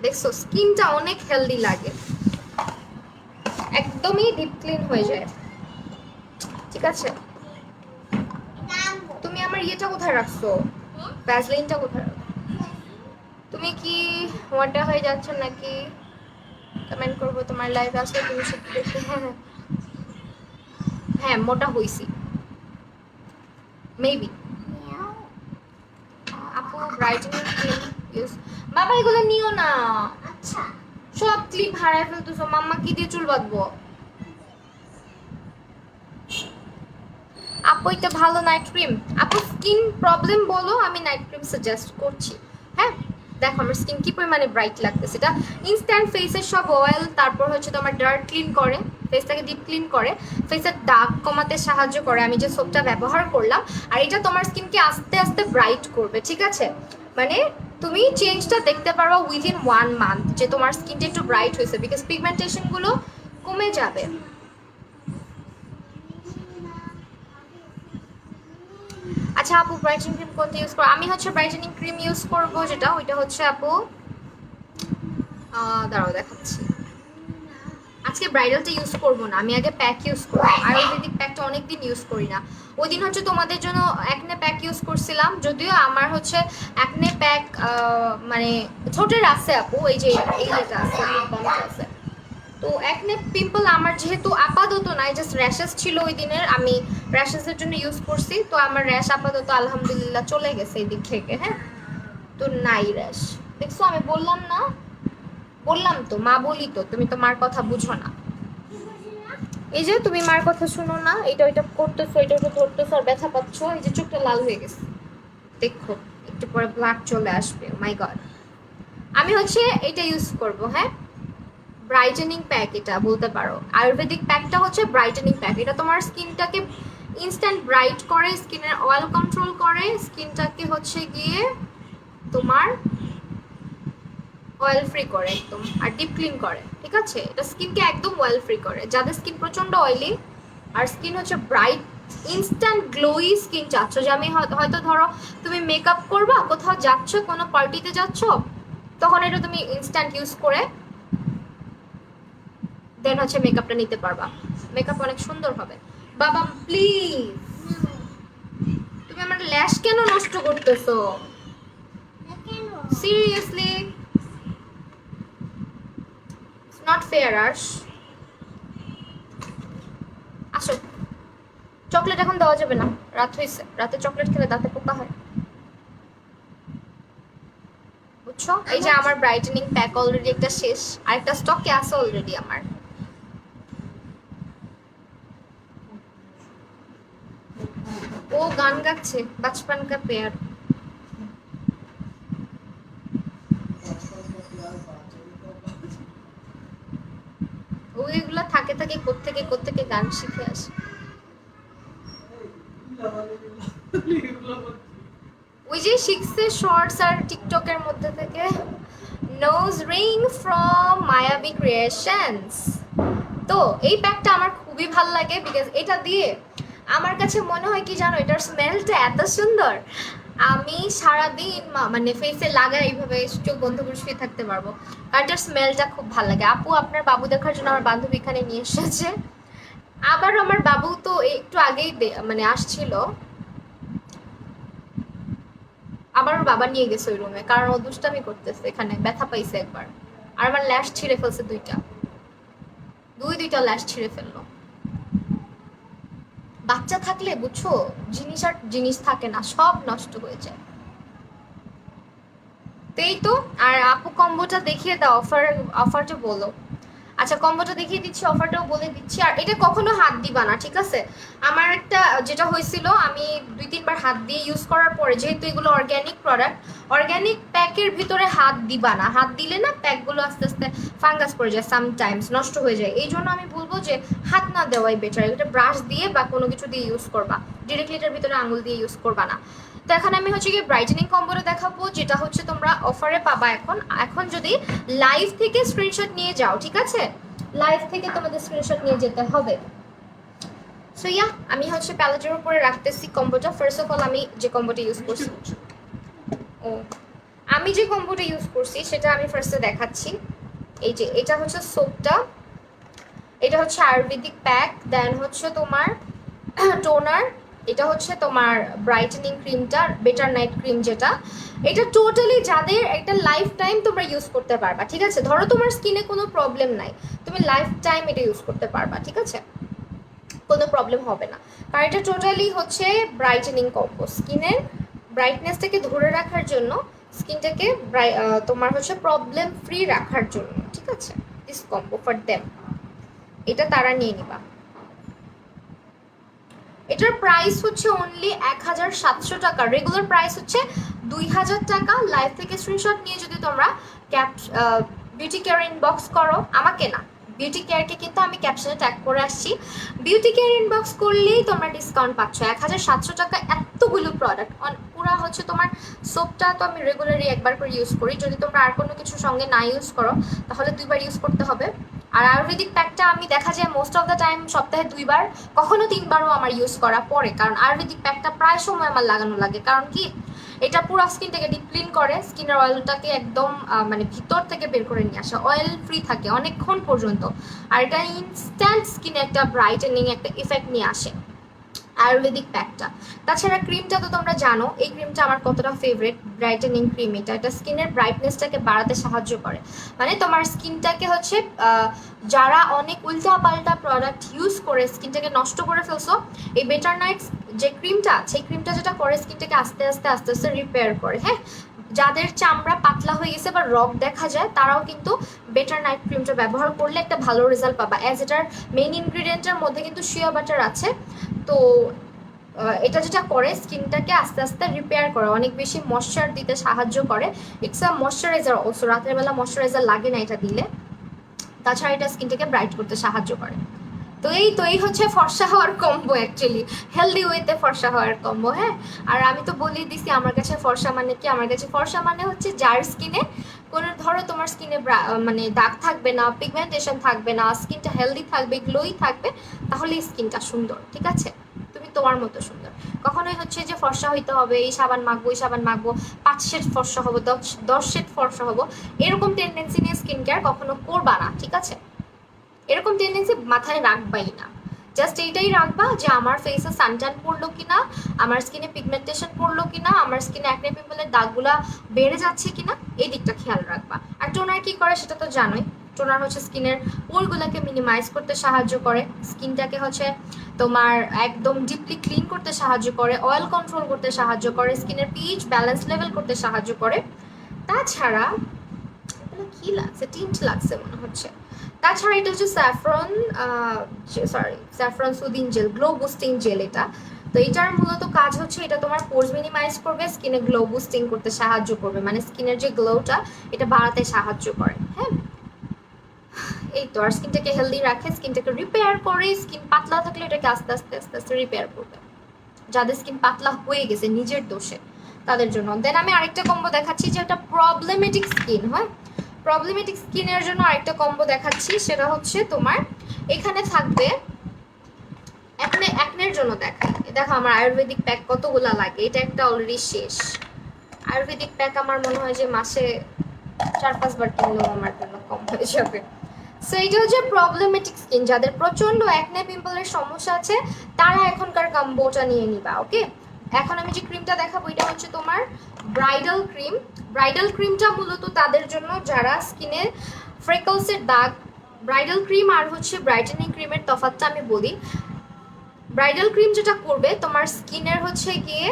দেখছো স্কিনটা অনেক হেলদি লাগে, একদমই ডিপ ক্লিন হয়ে যায়। ঠিক আছে, তুমি আমার ইয়েটা কোথায় রাখছো? ভ্যাসলিনটা কোথায় রাখছো? তুমি কি মোটা হয়ে যাচ্ছ নাকি? কমেন্ট করবো তোমার লাইভ আসলে, তুমি সত্যি দেখতে। হ্যাঁ হ্যাঁ হ্যাঁ, মোটা হইছি মেবি। আপু ব্রাইটেনিং ক্রিম ইউজ, বাবা এগুলো নিও না। আচ্ছা, সব ক্লিপ হারায় ফেলতেছো। মাম্মা কি দিয়ে চুল বাঁধবো? আপু এটা ভালো নাইট ক্রিম। আপু স্কিন প্রবলেম বলো, আমি নাইট ক্রিম সাজেস্ট করছি। হ্যাঁ দেখো আমার স্কিন কি পরিমাণে ব্রাইট লাগতেছে। এটা ইনস্ট্যান্ট ফেসের সব অয়েল, তারপর হচ্ছে তোমার ডার্ক ক্লিন করে, ফেসটাকে ডিপ ক্লিন করে, ফেসের দাগ কমাতে সাহায্য করে। আমি যে সোপটা ব্যবহার করলাম, আর এটা তোমার স্কিনকে আস্তে আস্তে ব্রাইট করবে। ঠিক আছে, মানে তুমি চেঞ্জটা দেখতে পারো উইদিন 1 মান্থ, যে তোমার স্কিনটা একটু ব্রাইট হয়েছে, বিকজ পিগমেন্টেশনগুলো কমে যাবে। আচ্ছা আপু ব্রাইটেনিং ক্রিম কোনটা ইউজ করো? আমি হচ্ছে ব্রাইটেনিং ক্রিম ইউজ করবো যেটা, ওইটা হচ্ছে আপু, দাঁড়াও দেখাচ্ছি। আজকে ব্রাইডালটা ইউজ করবো না, আমি আগে প্যাক ইউজ করবো। আয়ুর্বেদিক প্যাকটা অনেকদিন ইউজ করি না। ওই দিন হচ্ছে তোমাদের জন্য অ্যাকনে প্যাক ইউজ করছিলাম, যদিও আমার হচ্ছে অ্যাকনে প্যাক মানে ছোটের আছে আপু, এই যে এই যেটা আছে আছে। তো অ্যাকনে পিম্পল আমার যেহেতু আপাতত নাই, জাস্ট র্যাশেস ছিল ওই দিনের, আমি র্যাশেসের জন্য ইউজ করছি। তো আমার র্যাশ আপাতত আলহামদুলিল্লাহ চলে গেছে এই দিক থেকে। হ্যাঁ, তো নাই র্যাশ। দেখছো আমি বললাম না, বললাম তো, মা বলি তো, তুমি তো মার কথা বুঝো না। এই যে তুমি মার কথা শুনো না, এটা ওইটা করতেছো, এটা ওটা ধরতেছো আর ব্যথা পাচ্ছ। এই যে চোখটা লাল হয়ে গেছে, দেখো একটু পরে ব্লাড চলে আসবে। মাই গড, আমি হচ্ছে এটা ইউজ করব। হ্যাঁ, ব্রাইটেনিং প্যাক এটা বলতে পারো। আয়ুর্বেদিক প্যাকটা হচ্ছে ব্রাইটেনিং প্যাক। এটা তোমার স্কিনটাকে ইনস্ট্যান্ট ব্রাইট করে, স্কিনের অয়েল কন্ট্রোল করে, স্কিনটাকে হচ্ছে গিয়ে তোমার অয়েল ফ্রি করে একদম, আর ডিপ ক্লিন করে। ঠিক আছে, এটা স্কিনকে একদম অয়েল ফ্রি করে। যাদের স্কিন প্রচন্ড অয়েলি আর স্কিন হচ্ছে ব্রাইট ইনস্ট্যান্ট গ্লোই স্কিন চাচ্ছ, যে আমি হয়তো ধরো তুমি মেকআপ করবা, কোথাও যাচ্ছ, কোনো পার্টিতে যাচ্ছ, তখন এটা তুমি ইনস্ট্যান্ট ইউজ করে দেন হচ্ছে মেকআপটা নিতে পারবা। মেকআপ অনেক সুন্দর হবে। বাবা প্লিজ, তুমি আমার ল্যাশ কেন নষ্ট করতেছো? Seriously, it's not fair. Arsh আসো, চকলেট এখন দেওয়া যাবে না, রাত হয়েছে, রাতে চকলেট খেলে দাঁতে পোকা হয়, বুঝছো? এই যে আমার ব্রাইটেনিং প্যাক অলরেডি একটা শেষ, আর একটা স্টকে আছে অলরেডি আমার। ও গান গাচ্ছে, বাচপান কা পেয়ার। ওইগুলা থাকে থাকে কোত্থেকে গান শিখে আসে। ওই যে শিখছে শর্টস আর টিকটকের মধ্যে থেকে। নোজ রিং ফ্রম মায়াবী ক্রিয়েশনস। তো এই প্যাকটা আমার খুবই ভালো লাগে, বিকজ এটা দিয়ে আমার কাছে মনে হয় কি জানো, এটার স্মেলটা এত সুন্দর, আমি সারাদিন মানে ফেসে লাগাই এইভাবে চোখ বন্ধ করে শুয়ে থাকতে পারবো, কারণ এটার স্মেলটা খুব ভালো লাগে। আপু আপনার বাবু দেখার জন্য আমার বান্ধবী এখানে নিয়ে এসেছে। আবার আমার বাবু তো একটু আগেই মানে আসছিল, আবার ওর বাবা নিয়ে গেছে ওই রুমে, কারণ ও দুষ্টামি করতেছে, এখানে ব্যথা পাইছে একবার। আর আমার ল্যাশ ছিঁড়ে ফেলছে দুইটা ল্যাশ ছিঁড়ে ফেললো। বাচ্চা থাকলে বুঝছো, জিনিস আর জিনিস থাকে না, সব নষ্ট হয়ে যায়। এই তো। আর আপু কম্বোটা দেখিয়ে দাও, অফারটা বলো। আচ্ছা কম্বোটা দেখিয়ে দিচ্ছি, অফারটাও বলে দিচ্ছি। আর এটা কখনো হাত দিবা না, ঠিক আছে? আমার একটা যেটা হয়েছিল, আমি 2-3 বার হাত দিয়ে ইউজ করার পরে, যেহেতু এগুলো অর্গ্যানিক প্রোডাক্ট, অর্গ্যানিক প্যাকের ভিতরে হাত দিবা না। হাত দিলে না প্যাকগুলো আস্তে আস্তে ফাঙ্গাস পড়ে যায়, সামটাইমস নষ্ট হয়ে যায়। এই জন্য আমি বলবো যে হাত না দেওয়াই বেটার। এটা ব্রাশ দিয়ে বা কোনো কিছু দিয়ে ইউজ করবা, ডিরেক্টলি এটার ভিতরে আঙুল দিয়ে ইউজ করবা না। তো এখন আমি হচ্ছে গিয়ে ব্রাইটেনিং কম্বোটা দেখাবো, যেটা হচ্ছে তোমরা অফারে পাবা এখন যদি লাইভ থেকে স্ক্রিনশট নিয়ে যাও, ঠিক আছে? লাইভ থেকে তোমাদের স্ক্রিনশট নিয়ে যেতে হবে। সো ইয়া, আমি হচ্ছে প্যালেটের উপরে রাখতেছি কম্বোটা। ফার্স্ট অফ অল আমি যে কম্বোটা ইউজ করছি, ও আমি যে কম্বোটা ইউজ করছি সেটা আমি ফার্স্টে দেখাচ্ছি। এই যে এটা হচ্ছে সোপটা, এটা হচ্ছে আয়ুর্বেদিক প্যাক, দেন হচ্ছে তোমার টোনার, এটা হচ্ছে তোমার ব্রাইটেনিং ক্রিমটা, বেটার নাইট ক্রিম যেটা। এটা টোটালি যাদের একটা লাইফ টাইম তোমরা ইউজ করতে পারবা, ঠিক আছে? ধরো তোমার স্কিনে কোনো প্রবলেম নাই, তুমি লাইফ টাইম এটা ইউজ করতে পারবা, ঠিক আছে? কোনো প্রবলেম হবে না, কারণ এটা টোটালি হচ্ছে ব্রাইটেনিং কম্বো, স্কিনের ব্রাইটনেসটাকে ধরে রাখার জন্য, স্কিনটাকে তোমার হচ্ছে প্রবলেম ফ্রি রাখার জন্য, ঠিক আছে? দিস কম্বো ফর দেম, এটা তারা নিয়ে নিবা। এটার প্রাইস হচ্ছে অনলি 1700 টাকা, রেগুলার প্রাইস হচ্ছে 2000 টাকা। লাইভ থেকে স্ক্রিনশট নিয়ে যদি তোমরা বিউটি কেয়ার ইনবক্স করো, আমাকে না, বিউটি কেয়ারকে কিন্তু আমি ক্যাপশনে ট্যাগ করে আসছি, বিউটি কেয়ার ইনবক্স করলেই তোমরা ডিসকাউন্ট পাচ্ছ 1700 টাকা। এতগুলো প্রোডাক্ট, পুরা হচ্ছে তোমার সোপটা তো আমি রেগুলারই একবার করে ইউজ করি, যদি তোমরা আর কোনো কিছুর সঙ্গে না ইউজ করো তাহলে 2বার ইউজ করতে হবে। আর আয়ুর্বেদিক প্যাকটা আমি দেখা যায় মোস্ট অফ দ্য টাইম সপ্তাহে 2বার, কখনো 3বারও আমার ইউজ করা পড়ে, কারণ আয়ুর্বেদিক প্যাকটা প্রায় সময় আমার লাগানো লাগে। কারণ কি, এটা পুরো স্কিনটাকে ডিপ ক্লিন করে, স্কিনের অয়েলটাকে একদম মানে ভিতর থেকে বের করে নিয়ে আসে, অয়েল ফ্রি থাকে অনেকক্ষণ পর্যন্ত। আর এটা ইনস্ট্যান্ট স্কিনে একটা ব্রাইটেনিং একটা ইফেক্ট নিয়ে আসে আয়ুর্বেদিক প্যাকটা। তাছাড়া ক্রিমটা তো তোমরা জানো, এই ক্রিমটা আমার কতটা ফেভারিট, ব্রাইটেনিং ক্রিম। এটা স্কিনের ব্রাইটনেসটাকে বাড়াতে সাহায্য করে, মানে তোমার স্কিনটাকে হচ্ছে যারা অনেক উল্টা পাল্টা প্রোডাক্ট ইউজ করে স্কিনটাকে নষ্ট করে ফেলছো, এই বেটার নাইট যে ক্রিমটা আছে, এই ক্রিমটা যেটা করে স্কিনটাকে আস্তে আস্তে আস্তে আস্তে রিপেয়ার করে। হ্যাঁ, যাদের চামড়া পাতলা হয়ে গেছে বা রগ দেখা যায়, তারাও কিন্তু বেটার নাইট ক্রিমটা ব্যবহার করলে একটা ভালো রেজাল্ট পাবা, অ্যাজ এটার মেইন ইনগ্রিডিয়েন্টের মধ্যে কিন্তু শিয়া বাটার আছে। তো এটা যেটা করে স্কিনটাকে আস্তে আস্তে রিপেয়ার করে, অনেক বেশি ময়শ্চার দিতে সাহায্য করে। ইটস আ ময়শ্চারাইজার অলসো, রাতের বেলা ময়শ্চারাইজার লাগে না এটা দিলে। তাছাড়া এটা স্কিনটাকে ব্রাইট করতে সাহায্য করে। তো এই হচ্ছে ফর্সা হওয়ার কম্বো, অ্যাকচুয়ালি হেলদি ওয়েতে ফর্সা হওয়ার কম্বো। হ্যাঁ, আর আমি তো বলেই দিছি আমার কাছে ফর্সা মানে কি, আমার কাছে ফর্সা মানে হচ্ছে যার স্কিনে কোনো, ধরো তোমার স্কিনে মানে দাগ থাকবে না, পিগমেন্টেশন থাকবে না, স্কিনটা হেলদি থাকবে, গ্লোই থাকবে, তাহলে স্কিনটা সুন্দর, ঠিক আছে? তুমি তোমার মতো সুন্দর। কখনোই হচ্ছে যে ফর্সা হইতে হবে, এই সাবান মাখবো, এই সাবান মাখবো, 5 শেড ফর্সা হবো, 10 শেড ফর্সা হবো, এরকম টেন্ডেন্সি নিয়ে স্কিন কেয়ার কখনো করবা না, ঠিক আছে? এরকম টেন্ডেন্সি মাথায় রাখবাই না। জাস্ট এইটাই রাখবা যে আমার ফেসে সানট্যান পড়লো কিনা, আমার স্কিনে পিগমেন্টেশন পড়লো কিনা, আমার স্কিনে অ্যাকনে পিম্পলের দাগগুলা বেড়ে যাচ্ছে কিনা, এই দিকটা খেয়াল রাখবা। আর টোনার কি করে সেটা তো জানোই, টোনার হচ্ছে স্কিনের পোরগুলোকে মিনিমাইজ করতে সাহায্য করে, স্কিনটাকে হচ্ছে তোমার একদম ডিপলি ক্লিন করতে সাহায্য করে, অয়েল কন্ট্রোল করতে সাহায্য করে, স্কিনের পিএইচ ব্যালেন্স লেভেল করতে সাহায্য করে। তাছাড়া কি লাগছে, টিন্ট লাগছে মনে হচ্ছে। তাছাড়া এটা হচ্ছে saffron soothing gel, glow boosting gel এটা। তো এটার মূলত কাজ হচ্ছে এটা তোমার পোর্স মিনিমাইজ করবে, স্কিনে গ্লো বুস্টিং করতে সাহায্য করবে, মানে স্কিনের যে গ্লোটা এটা বাড়াতে সাহায্য করে। হ্যাঁ, এই তো। আর স্কিনটাকে হেলদি রাখে, স্কিনটাকে রিপেয়ার করে, স্কিন পাতলা থাকলে এটাকে আস্তে আস্তে আস্তে আস্তে রিপেয়ার করবে, যাদের স্কিন পাতলা হয়ে গেছে নিজের দোষে তাদের জন্য। দেন আমি আরেকটা কম্বো দেখাচ্ছি, যেটা প্রবলেমেটিক স্কিন হয়, প্রবলেমেটিক স্কিনের জন্য আরেকটা কম্বো দেখাচ্ছি, সেটা হচ্ছে তোমার এখানে থাকবে অ্যাকনের জন্য দেখাই, দেখো আমার আয়ুর্বেদিক প্যাক কতগুলা লাগে, এটা একটা অলরেডি শেষ। আয়ুর্বেদিক প্যাক আমার মনে হয় যে মাসে 4-5 বার কিনলেও আমার জন্য কম হয়ে যাবে। সো এটা হচ্ছে প্রবলেমেটিক স্কিন, যাদের প্রচন্ড অ্যাকনে পিম্পলের সমস্যা আছে তারা এখনকার কম্বোটা নিয়ে নিবা। ওকে, এখন আমি যে ক্রিমটা দেখাবো এটা হচ্ছে তোমার ব্রাইডাল ক্রিম। ব্রাইডাল ক্রিমটা মূলত তাদের জন্য যারা স্কিনে ফ্রেকলসের দাগ, ব্রাইডাল ক্রিম আর হচ্ছে ব্রাইটেনিং ক্রিমের তফাৎটা আমি বলি। ব্রাইডাল ক্রিম যেটা করবে তোমার স্কিনের হচ্ছে গিয়ে,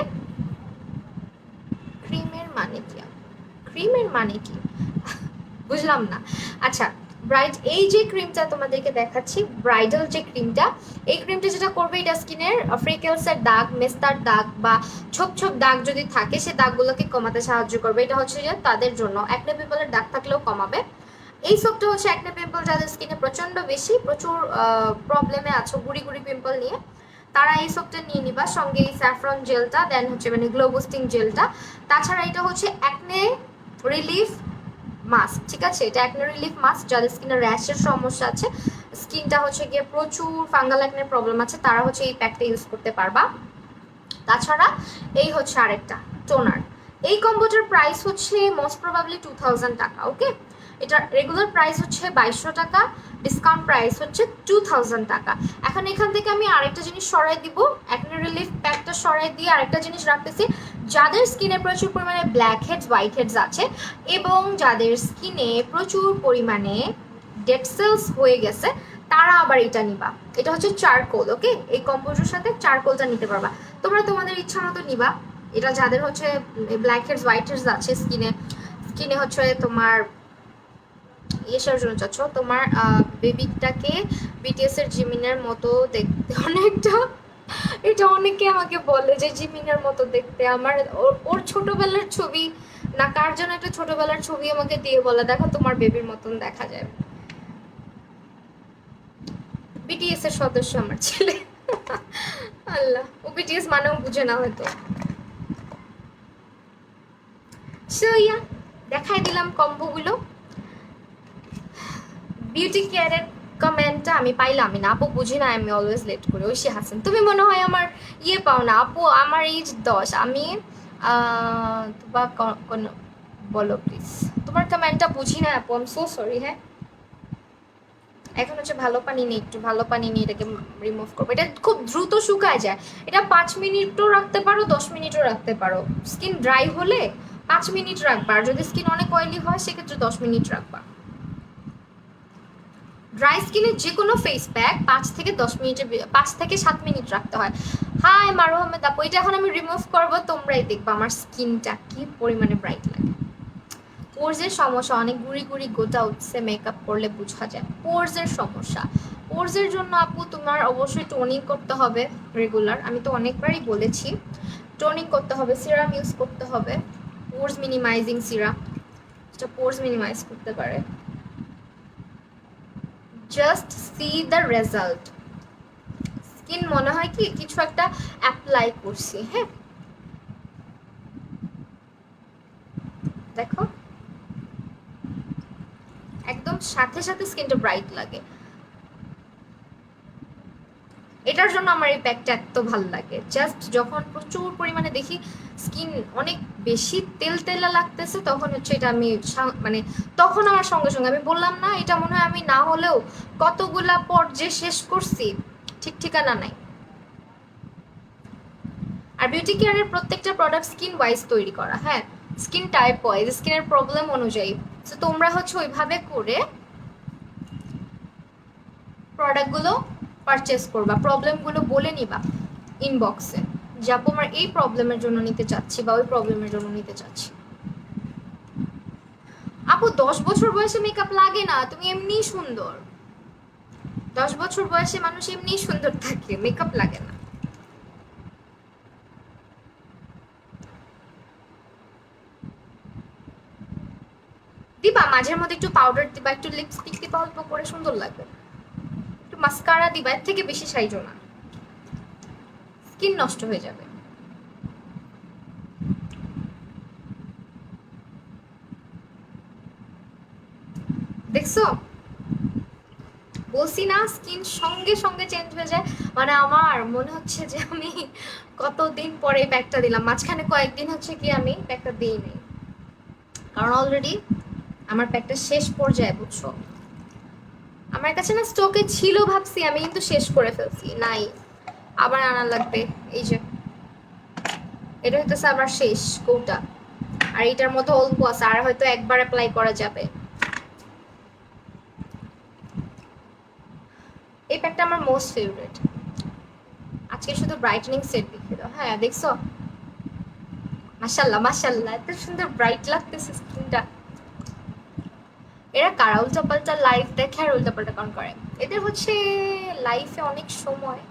ক্রিমের মানে কি, ক্রিমের মানে কি বুঝলাম না। আচ্ছা, এই যে ক্রিমটা তোমাদেরকে দেখাচ্ছি, ব্রাইডাল যে ক্রিমটা, এই ক্রিমটা যেটা করবে এটা স্কিনের ফ্রেকেলসের দাগ, মেস্তার দাগ বা ছোপ ছোপ দাগ যদি থাকে সে দাগগুলোকে কমাতে সাহায্য করবে। এটা হচ্ছে যে তাদের জন্য অ্যাকনে পিম্পলের দাগ থাকলেও কমাবে। এই সোপটা হচ্ছে অ্যাকনে পিম্পল যাদের স্কিনে প্রচন্ড বেশি, প্রচুর প্রবলেমে আছো গুড়ি গুড়ি পিম্পল নিয়ে, তারা এই সোপটা নিয়ে নিবা, সঙ্গে এই স্যাফরন জেলটা, দেন হচ্ছে মানে গ্লো বুস্টিং জেলটা। তাছাড়া এটা হচ্ছে অ্যাকনে রিলিফ মাস্ক, ঠিক আছে? এটা অ্যাকনে রিলিফ মাস্ক, যাদের স্কিনে র্যাশের সমস্যা আছে, স্কিনটা হচ্ছে গিয়ে প্রচুর ফাঙ্গাল অ্যাকনের প্রবলেম আছে, তারা হচ্ছে এই প্যাকটা ইউজ করতে পারবা। তাছাড়া এই হচ্ছে আরেকটা টোনার। এই কম্বোটার প্রাইস হচ্ছে মোস্ট প্রবাবলি 2000 টাকা। ওকে, এটার রেগুলার প্রাইস হচ্ছে 2200 টাকা, ডিসকাউন্ট প্রাইস হচ্ছে 2000 টাকা। এখন এখান থেকে আমি আরেকটা জিনিস সরাই দিব, অ্যাকনে রিলিফ প্যাকটা সরাই দিয়ে আরেকটা জিনিস রাখতেছি। যাদের স্কিনে প্রচুর পরিমাণে ব্ল্যাক হেডস, হোয়াইট হেডস আছে এবং যাদের স্কিনে প্রচুর পরিমাণে ডেড সেলস হয়ে গেছে, তারা আবার এটা নিবা। এটা হচ্ছে চারকোল। ওকে, এই কম্বোটার সাথে চারকোলটা নিতে পারবা তোমরা তোমাদের ইচ্ছা মতো নিবা। এটা যাদের হচ্ছে ব্ল্যাক হেডস, হোয়াইট হেডস আছে স্কিনে, স্কিনে হচ্ছে তোমার ইয়েসার জন্য চাচ্ছ, তোমার বেবিটাকে বিটিএস এর জিমিনের মতো দেখতে অনেকটা, এটা অনেকে আমাকে বলে যে জিমিনের মতো দেখতে। আমার ওর ছোটবেলার ছবি না কার জন্য একটা ছোটবেলার ছবি আমাকে দিয়ে বলে দেখো তোমার বেবির মতন দেখা যায়। বিটিএস এর সদস্য আমার ছেলে। আল্লাহ, ও বিটিএস মানেও বুঝে না হয়তো। সো ইয়া, দেখাই দিলাম কম্বোগুলো। বিউটি কেয়ারের কমেন্টটা আমি পাইলাম না, আপু বুঝি না, আমি অলওয়েজ লেট করি। ঐশী হাসান, তুমি মনে হয় আমার ইয়ে পাও না আপু, আমার এইজ 10, আমি তোমার কোন বলো প্লিজ, তোমার কমেন্টটা বুঝি না আপু, আই এম সো সরি। হ্যাঁ, এখন হচ্ছে ভালো পানি নেই, একটু ভালো পানি নিয়ে এটাকে রিমুভ করবো। এটা খুব দ্রুত শুকায় যায়, এটা 5 মিনিটও রাখতে পারো, 10 মিনিটও রাখতে পারো। স্কিন ড্রাই হলে 5 মিনিট রাখবা, আর যদি স্কিন অনেক অয়েলি হয় সেক্ষেত্রে 10 মিনিট রাখবা। ড্রাই স্কিনের যে কোনো ফেস প্যাক 5 থেকে 10 মিনিটের, 5 থেকে 7 মিনিট রাখতে হয়। হাই মারু আহমেদ আপু, এটা এখন আমি রিমুভ করবো, তোমরাই দেখবা আমার স্কিনটা কি পরিমাণে ব্রাইট লাগে। পোর্সের সমস্যা, অনেক গুড়ি গুড়ি গোটা উঠছে, মেকআপ করলে বোঝা যায় পোর্সের সমস্যা। পোর্সের জন্য আপু তোমার অবশ্যই টোনিং করতে হবে রেগুলার, আমি তো অনেকবারই বলেছি টোনিং করতে হবে, সিরাম ইউজ করতে হবে, পোর্স মিনিমাইজিং সিরাম, যেটা পোর্স মিনিমাইজ করতে পারে। Just see the result. Skin মনে হয় কি কিছু একটা অ্যাপ্লাই করছি। হ্যাঁ, দেখো একদম সাথে সাথে স্কিনটা ব্রাইট লাগে। এটার জন্য আমার এই প্যাকটা এত ভালো লাগে। জাস্ট যখন প্রচুর পরিমাণে দেখি স্কিন অনেক বেশি তেল তেলা লাগতেছে, তখন হচ্ছে এটা আমি মানে তখন আমার সঙ্গে সঙ্গে, আমি বললাম না এটা মনে হয় আমি না হলেও কতগুলা পর যে শেষ করছি, ঠিক ঠিকানা নাই। আর বিউটি কেয়ারের প্রত্যেকটা প্রোডাক্ট স্কিন ওয়াইজ তৈরি করা। হ্যাঁ, স্কিন টাইপ ওয়াইজ, স্কিনের প্রবলেম অনুযায়ী। তো তোমরা হচ্ছে ওইভাবে করে প্রোডাক্টগুলো পারচেস করবা, প্রবলেমগুলো বলে নিবা ইনবক্সে যে আপু আমার এই প্রবলেমের জন্য নিতে চাচ্ছি বা ওই প্রবলেমের জন্য নিতে চাচ্ছি। আপু 10 বছর বয়সে মেকআপ লাগে না, তুমি এমনিই সুন্দর। 10 বছর বয়সে মানুষ এমনিই সুন্দর থাকে, মেকআপ লাগে না। দিবা মাঝের মধ্যে একটু পাউডার দিবা, একটু লিপস্টিক দিবা, অল্প করে সুন্দর লাগবে। একটু মাস্কারা দিবা, এর থেকে বেশি সাইজও না, স্কিন নষ্ট হয়ে যাবে। দেখছো বলছি না স্কিন সঙ্গে সঙ্গে চেঞ্জ হয়ে যায়। মানে আমার মনে হচ্ছে যে আমি কতদিন পরে এই প্যাকটা দিলাম, মাঝখানে কয়েকদিন হচ্ছে কি আমি প্যাকটা দিইনি, কারণ অলরেডি আমার প্যাকটা শেষ পর্যায়ে, বুঝছো। আমার কাছে না স্টকে ছিল ভাবছি আমি, কিন্তু শেষ করে ফেলছি, নাই, আবার আনা লাগবে। এই যে এটা হইতেছে আবার শেষ কৌটা, আর এটার মধ্যে অল্প আছে, আর হয়তো একবার অ্যাপ্লাই করা যাবে। এই প্যাকটা আমার মোস্ট ফেভারিট। আজকে শুধু ব্রাইটেনিং সেট দেখিয়ে দাও। হ্যাঁ দেখছো, মাশাল্লাহ মাশাল্লাহ, এত সুন্দর ব্রাইট লাগতেছে স্কিনটা। এরা কারা উল্টাপাল্টা লাইফ দেখে আর উল্টাপাল্টা কারণ করে, এদের হচ্ছে লাইফে অনেক সময়,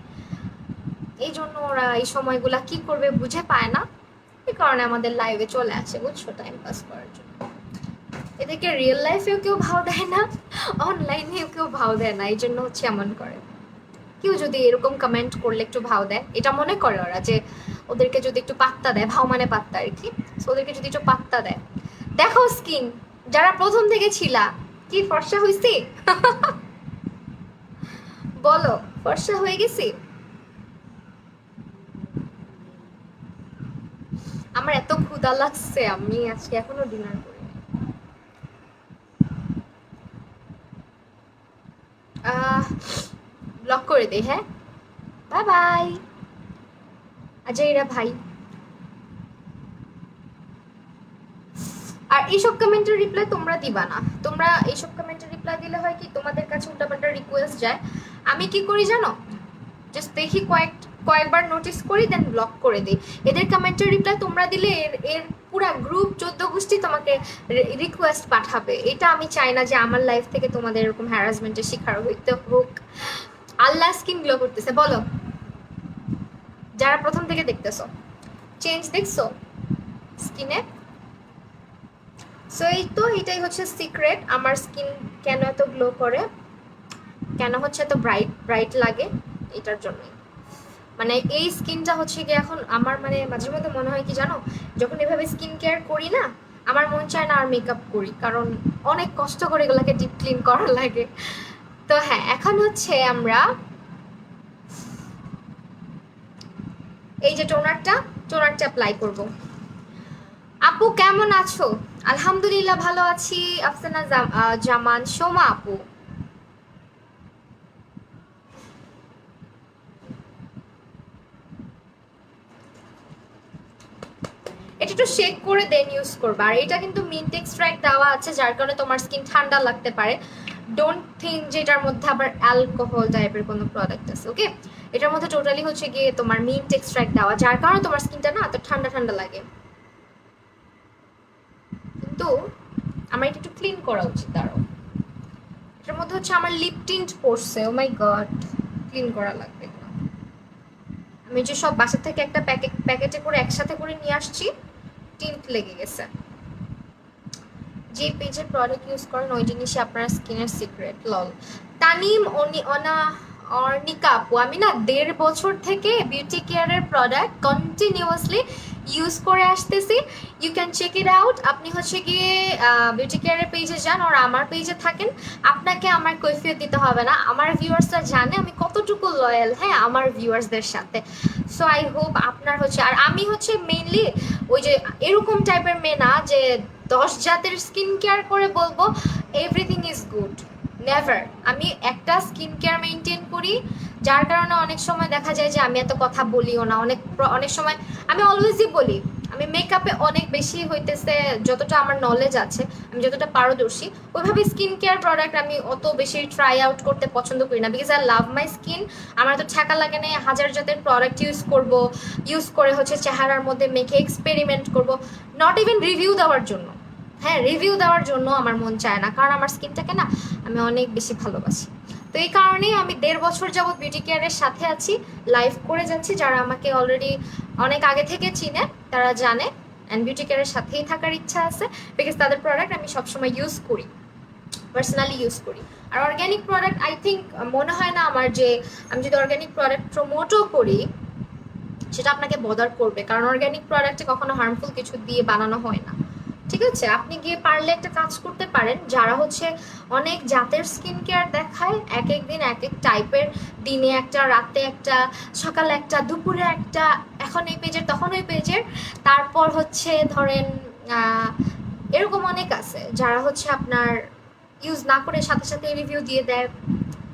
এই জন্য ওরা এই সময়গুলা কি করবে বুঝে পায় না, এই কারণে আমাদের লাইফে চলে আসে, বুঝছো, টাইম পাস করার জন্য। এদেরকে রিয়েল লাইফেও কেউ ভাও দেয় না, অনলাইনেও কেউ ভাও দেয় না, এই জন্য হচ্ছে এমন করে। কেউ যদি এরকম কমেন্ট করলে একটু ভাও দেয়, এটা মনে করে ওরা যে ওদেরকে যদি একটু পাত্তা দেয়, ভাও মানে পাত্তা আর কি, ওদেরকে যদি একটু পাত্তা দেয়। দেখো স্কিন, যারা প্রথম থেকে ছিলা, কি ফর্সা হয়েছি? বলো, ফর্সা হয়ে গেছি? আমার এত ক্ষুধা লাগছে, আমি আজকে এখনো ডিনার করি। ব্লক করে দে, হ্যাঁ, বাই বাই। আজইরা ভাই। আর এইসব কমেন্টের রিপ্লাই তোমরা দিবা না, তোমরা এইসব কমেন্টের রিপ্লাই দিলে হয় কি, তোমাদের কাছে উল্টাপাল্টা রিকোয়েস্ট যায়। আমি কি করি জানো, জাস্ট দেখি কয়েকবার নোটিস করি, দেন ব্লক করে দিই। এদের কমেন্টের রিপ্লাই তোমরা দিলে এর এর পুরা গ্রুপ 14 গোষ্ঠী তোমাকে রিকোয়েস্ট পাঠাবে। এটা আমি চাই না যে আমার লাইফ থেকে তোমাদের এরকম হ্যারাসমেন্টের শিকার হইতে হোক। আল্লাহ স্কিন গ্লো করতেছে, বলো যারা প্রথম থেকে দেখতেছো, চেঞ্জ দেখছো স্কিনে? সো এই তো, এটাই হচ্ছে সিক্রেট আমার স্কিন কেন এত গ্লো করে, কেন হচ্ছে এত ব্রাইট ব্রাইট লাগে, এটার জন্যই। মানে এই স্কিনটা হচ্ছে কি এখন আমার, মানে মাঝে মধ্যে মনে হয় কি জানো, যখন এভাবে স্কিন কেয়ার করি না, আমার মন চায় না আর মেকআপ করি, কারণ অনেক কষ্ট করে এগুলোকে ডিপ ক্লিন করা লাগে। তো হ্যাঁ, এখন হচ্ছে আমরা এই যে টোনারটা অ্যাপ্লাই করব। আপু কেমন আছো? আলহামদুলিল্লাহ ভালো আছি। আফসানা জামান, সোমা আপু। এটা একটু শেক করে দেন ইউজ করবা। আর এটা কিন্তু মিন্ট এক্সট্রাক্ট দেওয়া আছে, যার কারণে তোমার স্কিন ঠান্ডা লাগতে পারে। ডোন্ট থিঙ্ক যে এটার মধ্যে আবার অ্যালকোহল টাইপের কোনো প্রোডাক্ট আছে, ওকে। এটার মধ্যে টোটালি হচ্ছে গিয়ে তোমার মিন্ট এক্সট্রাক্ট দেওয়া, যার কারণে তোমার স্কিনটা না এত ঠান্ডা ঠান্ডা লাগে। কিন্তু আমার এটা একটু ক্লিন করা উচিত আরও। এটার মধ্যে হচ্ছে আমার লিপ টিন্ট পড়ছে, ও মাই গড, ক্লিন করা লাগবে। আমি যে সব বাসা থেকে একটা প্যাকেটে করে একসাথে করে নিয়ে আসছি, টিন্ট লেগে গেছে। যে পেজের প্রোডাক্ট ইউজ করেন ওই জিনিসই আপনার স্কিনের সিক্রেট, লল। তানিম অর্নিকা আপু, আমি না 1.5 বছর থেকে বিউটি কেয়ারের প্রোডাক্ট কন্টিনিউয়াসলি ইউজ করে আসতেছি। You can check it out. আপনি হচ্ছে গিয়ে বিউটি কেয়ারের পেজে যান, আর আমার পেজে থাকেন, আপনাকে আমার কৈফিয়ত দিতে হবে না। আমার ভিউয়ার্সরা জানে আমি কতটুকু লয়াল, হ্যাঁ, আমার ভিউয়ার্সদের সাথে। সো আই হোপ আপনার হচ্ছে, আর আমি হচ্ছে মেইনলি ওই যে এরকম টাইপের মেয়ে না যে 10 জাতের স্কিন কেয়ার করে বলবো এভরিথিং ইজ গুড, নেভার। আমি একটা স্কিন কেয়ার মেনটেন করি, যার কারণে অনেক সময় দেখা যায় যে আমি এত কথা বলিও না। অনেক সময় আমি অলওয়েজই বলি, আমি মেকআপে অনেক বেশি হইতেছে, যতটা আমার নলেজ আছে, আমি যতটা পারদর্শী, ওইভাবে স্কিন কেয়ার প্রোডাক্ট আমি অত বেশি ট্রাই আউট করতে পছন্দ করি না, because I love my skin. আমার তো ঠেকা লাগে না 1000 জাতের প্রোডাক্ট ইউজ করে হচ্ছে চেহারার মধ্যে মেখে এক্সপেরিমেন্ট করব, নট ইভেন রিভিউ দেওয়ার জন্য। হ্যাঁ, রিভিউ দেওয়ার জন্য আমার মন চায় না, কারণ আমার স্কিনটাকে না আমি অনেক বেশি ভালোবাসি। তো এই কারণেই আমি 1.5 বছর যাবৎ বিউটি কেয়ারের সাথে আছি, লাইভ করে যাচ্ছি। যারা আমাকে অলরেডি অনেক আগে থেকে চিনে তারা জানে, অ্যান্ড বিউটি কেয়ারের সাথেই থাকার ইচ্ছা আছে, বিকজ তাদের প্রোডাক্ট আমি সবসময় ইউজ করি, পার্সোনালি ইউজ করি। আর অর্গ্যানিক প্রোডাক্ট আই থিঙ্ক, মনে হয় না আমার যে আমি যদি অর্গ্যানিক প্রোডাক্ট প্রমোটও করি সেটা আপনাকে বদার করবে, কারণ অর্গ্যানিক প্রোডাক্টে কখনো হার্মফুল কিছু দিয়ে বানানো হয় না। ঠিক আছে, আপনি গিয়ে পারলে একটা কাজ করতে পারেন, যারা হচ্ছে অনেক জাতের স্কিন কেয়ার দেখায়, এক এক দিন এক এক টাইপের, দিনে একটা, রাতে একটা, সকালে একটা, দুপুরে একটা, এখন এই পেজের তখন ওই পেজের, তারপর হচ্ছে ধরেন এরকম অনেক আছে যারা হচ্ছে আপনার ইউজ না করে সাথে সাথে রিভিউ দিয়ে দেয়,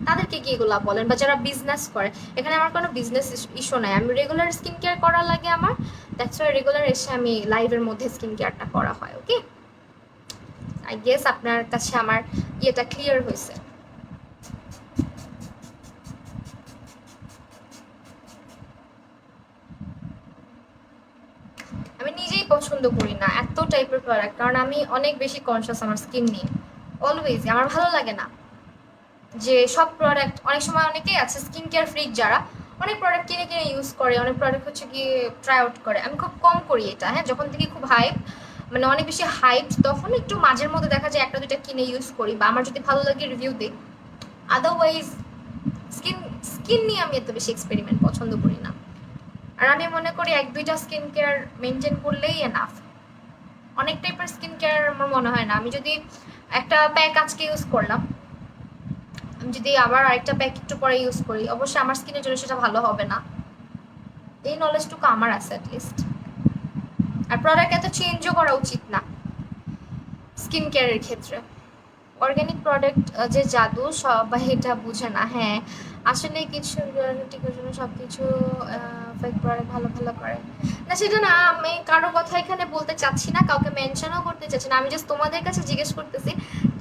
তাদেরকে কি এগুলা বলেন, বা যারা বিজনেস করে। এখানে আমার কোনো বিজনেস ইস্যু নাই, আমি রেগুলার স্কিন কেয়ার করা লাগে আমার, দ্যাটস ওয়াই রেগুলার এসে আমি লাইভের মধ্যে স্কিন কেয়ারটা করা হয়। ওকে, আই গেস আপনার কাছে আমার ইয়েটা ক্লিয়ার হয়েছে। আমি নিজেই পছন্দ করি না এত টাইপের প্রোডাক্ট, কারণ আমি অনেক বেশি কনসিয়াস আমার স্কিন নিয়ে, অলওয়েজ আমার ভালো লাগে না যে সব প্রোডাক্ট, অনেক সময় অনেকেই আছে স্কিন কেয়ার ফ্রিক যারা অনেক প্রোডাক্ট কিনে কিনে ইউজ করে, অনেক প্রোডাক্ট হচ্ছে গিয়ে ট্রাই আউট করে। আমি খুব কম করি এটা, হ্যাঁ, যখন থেকে খুব হাইপ, মানে অনেক বেশি হাইপ, তখন একটু মাঝের মধ্যে দেখা যায় একটা দুইটা কিনে ইউজ করি, বা আমার যদি ভালো লাগে রিভিউ দিই। আদারওয়াইজ স্কিন স্কিন নিয়ে আমি এত বেশি এক্সপেরিমেন্ট পছন্দ করি না। আর আমি মনে করি এক দুইটা স্কিন কেয়ার মেনটেন করলেই এনাফ। অনেক টাইপের স্কিন কেয়ার আমার মনে হয় না, আমি যদি একটা প্যাক আজকে ইউজ করলাম, আমি যদি আবার আরেকটা প্যাক একটু পরে ইউজ করি, অবশ্যই আমার স্কিনের জন্য সেটা ভালো হবে না। এই নলেজটুকু আমার আছে অ্যাটলিস্ট। আর প্রোডাক্ট এত চেঞ্জও করা উচিত না স্কিন কেয়ারের ক্ষেত্রে। অর্গ্যানিক প্রোডাক্ট যে জাদু সবাই এটা বুঝে না। হ্যাঁ, আসলে কিছু গ্যারান্টির জন্য সব কিছু ফেক প্রোডাক্ট ভালো ভালো করে না, সেটা না, আমি কারো কথা এখানে বলতে চাচ্ছি না, কাউকে মেনশনও করতে চাচ্ছি না, আমি জাস্ট তোমাদের কাছে জিজ্ঞেস করতেছি,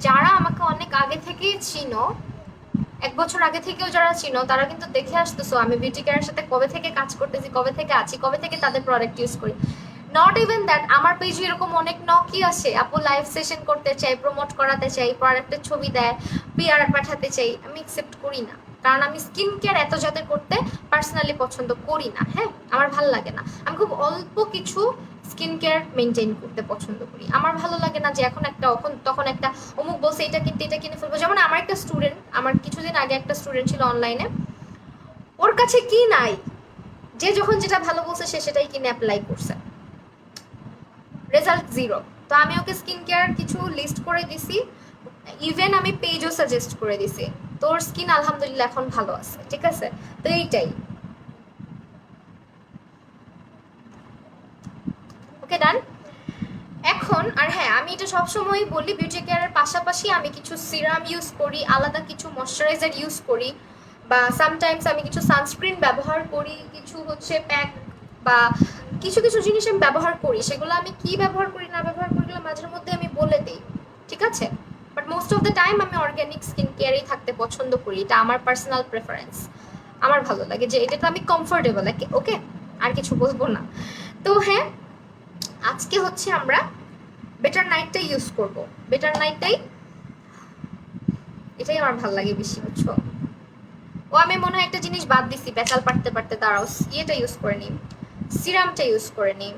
যারা আমাকে অনেক আগে থেকেই চিনো, 1 বছর আগে থেকেও যারা চিনো, তারা কিন্তু দেখে আসতেছো আমি বিউটি কেয়ারের সাথে কবে থেকে কাজ করতেছি, কবে থেকে আছি, কবে থেকে তাদের প্রোডাক্ট ইউজ করি। নট ইভেন দ্যাট, আমার পেজে এরকম অনেক নকি আসে, আপু লাইভ সেশন করতে চাই, প্রমোট করাতে চাই, প্রোডাক্টের ছবি দেয়, পিআর পাঠাতে চাই, আমি অ্যাকসেপ্ট করি না, কারণ আমি স্কিন কেয়ার এত যাদের করতে পার্সোনালি পছন্দ করি না। হ্যাঁ, আমার ভালো লাগে না, আমি খুব অল্প কিছু স্কিন কেয়ার মেনটেন করতে পছন্দ করি। আমার ভালো লাগে না যে এখন একটা তখন একটা অমুক বলছে এটা কিনতে, এটা কিনে ফেলবো। যেমন আমার একটা স্টুডেন্ট, আমার কিছুদিন আগে একটা স্টুডেন্ট ছিল অনলাইনে, ওর কাছে কি নাই, যে যখন যেটা ভালো বলছে সে সেটাই কিনে অ্যাপ্লাই করছে, রেজাল্ট জিরো। তো আমি ওকে স্কিন কেয়ার কিছু লিস্ট করে দিছি, ইভেন আমি পেজও সাজেস্ট করে দিছি, তোর স্কিন আলহামদুলিল্লাহ এখন ভালো আছে। ঠিক আছে, তো এইটাই। ওকে, ডান। এখন আর হ্যাঁ, আমি এটা সবসময় বলি, বিউটি কেয়ারের পাশাপাশি আমি কিছু সিরাম ইউজ করি, আলাদা কিছু ময়শ্চারাইজার ইউজ করি, বা সামটাইমস আমি কিছু সানস্ক্রিন ব্যবহার করি, কিছু হচ্ছে প্যাক বা কিছু কিছু জিনিস আমি ব্যবহার করি। সেগুলো আমি কি ব্যবহার করি না ব্যবহার করি মাঝের মধ্যে আমি বলে দিই, ঠিক আছে? But most of the time আমি অর্গ্যানিক স্কিন কেয়ারেই থাকতে পছন্দ করি, এটা আমার পার্সোনাল প্রেফারেন্স, আমার ভালো লাগে যে এটাতে আমি কমফোর্টেবল। ওকে, আর কিছু বলবো না। তো হ্যাঁ, আজকে হচ্ছে আমরা বেটার নাইটটাই ইউজ করব, বেটার নাইটটাই, এটাই আমার ভালো লাগে বেশি, বুঝছো? ও আমি মনে হয় একটা জিনিস বাদ দিছি, পেঁচাল পারতে পারতে, দাঁড়াও, ইয়েটা ইউজ করে নিই, সিরামটা ইউজ করে নিই।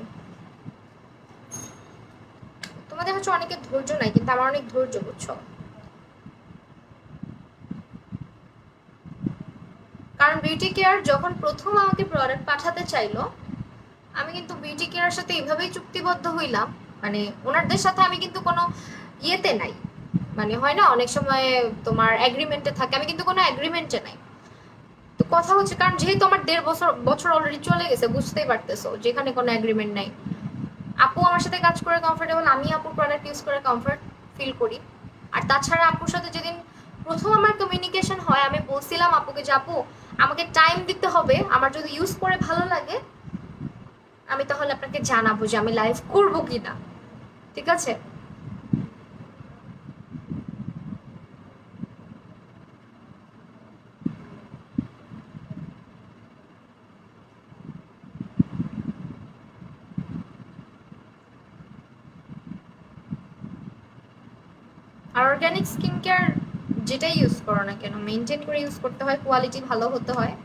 তোমাদের হচ্ছে অনেকের ধৈর্য নাই, কিন্তু আমার অনেক ধৈর্য, বুঝছো? কারণ বিউটি কেয়ার যখন প্রথম আমাকে প্রোডাক্ট পাঠাতে চাইলো, আমি কিন্তু বিউটি কেয়ারের সাথে এইভাবেই চুক্তিবদ্ধ হইলাম, মানে ওনাদের সাথে আমি কিন্তু কোনো ইয়েতে নাই, মানে হয় না অনেক সময় তোমার এগ্রিমেন্টে থাকে, আমি কিন্তু কোনো এগ্রিমেন্টে নাই। তো কথা হচ্ছে, কারণ যেহেতু আমার 1.5 বছর অলরেডি চলে গেছে, বুঝতেই পারতেছো যেখানে কোনো এগ্রিমেন্ট নাই, আপু আমার সাথে কাজ করে কমফোর্টেবল, আমি আপুর প্রোডাক্ট ইউজ করে কমফোর্ট ফিল করি। আর তাছাড়া আপুর সাথে যেদিন প্রথম আমার কমিউনিকেশন হয়, আমি বলছিলাম আপুকে যে আপু আমাকে টাইম দিতে হবে, আমার যদি ইউজ করে ভালো লাগে আমি তাহলে আপনাকে জানাবো যে আমি লাইভ করবো কিনা, ঠিক আছে? আর অর্গানিক স্কিন কেয়ার যেটাই ইউজ করো না কেন, মেনটেন করে ইউজ করতে হয়, কোয়ালিটি ভালো হতে হয়।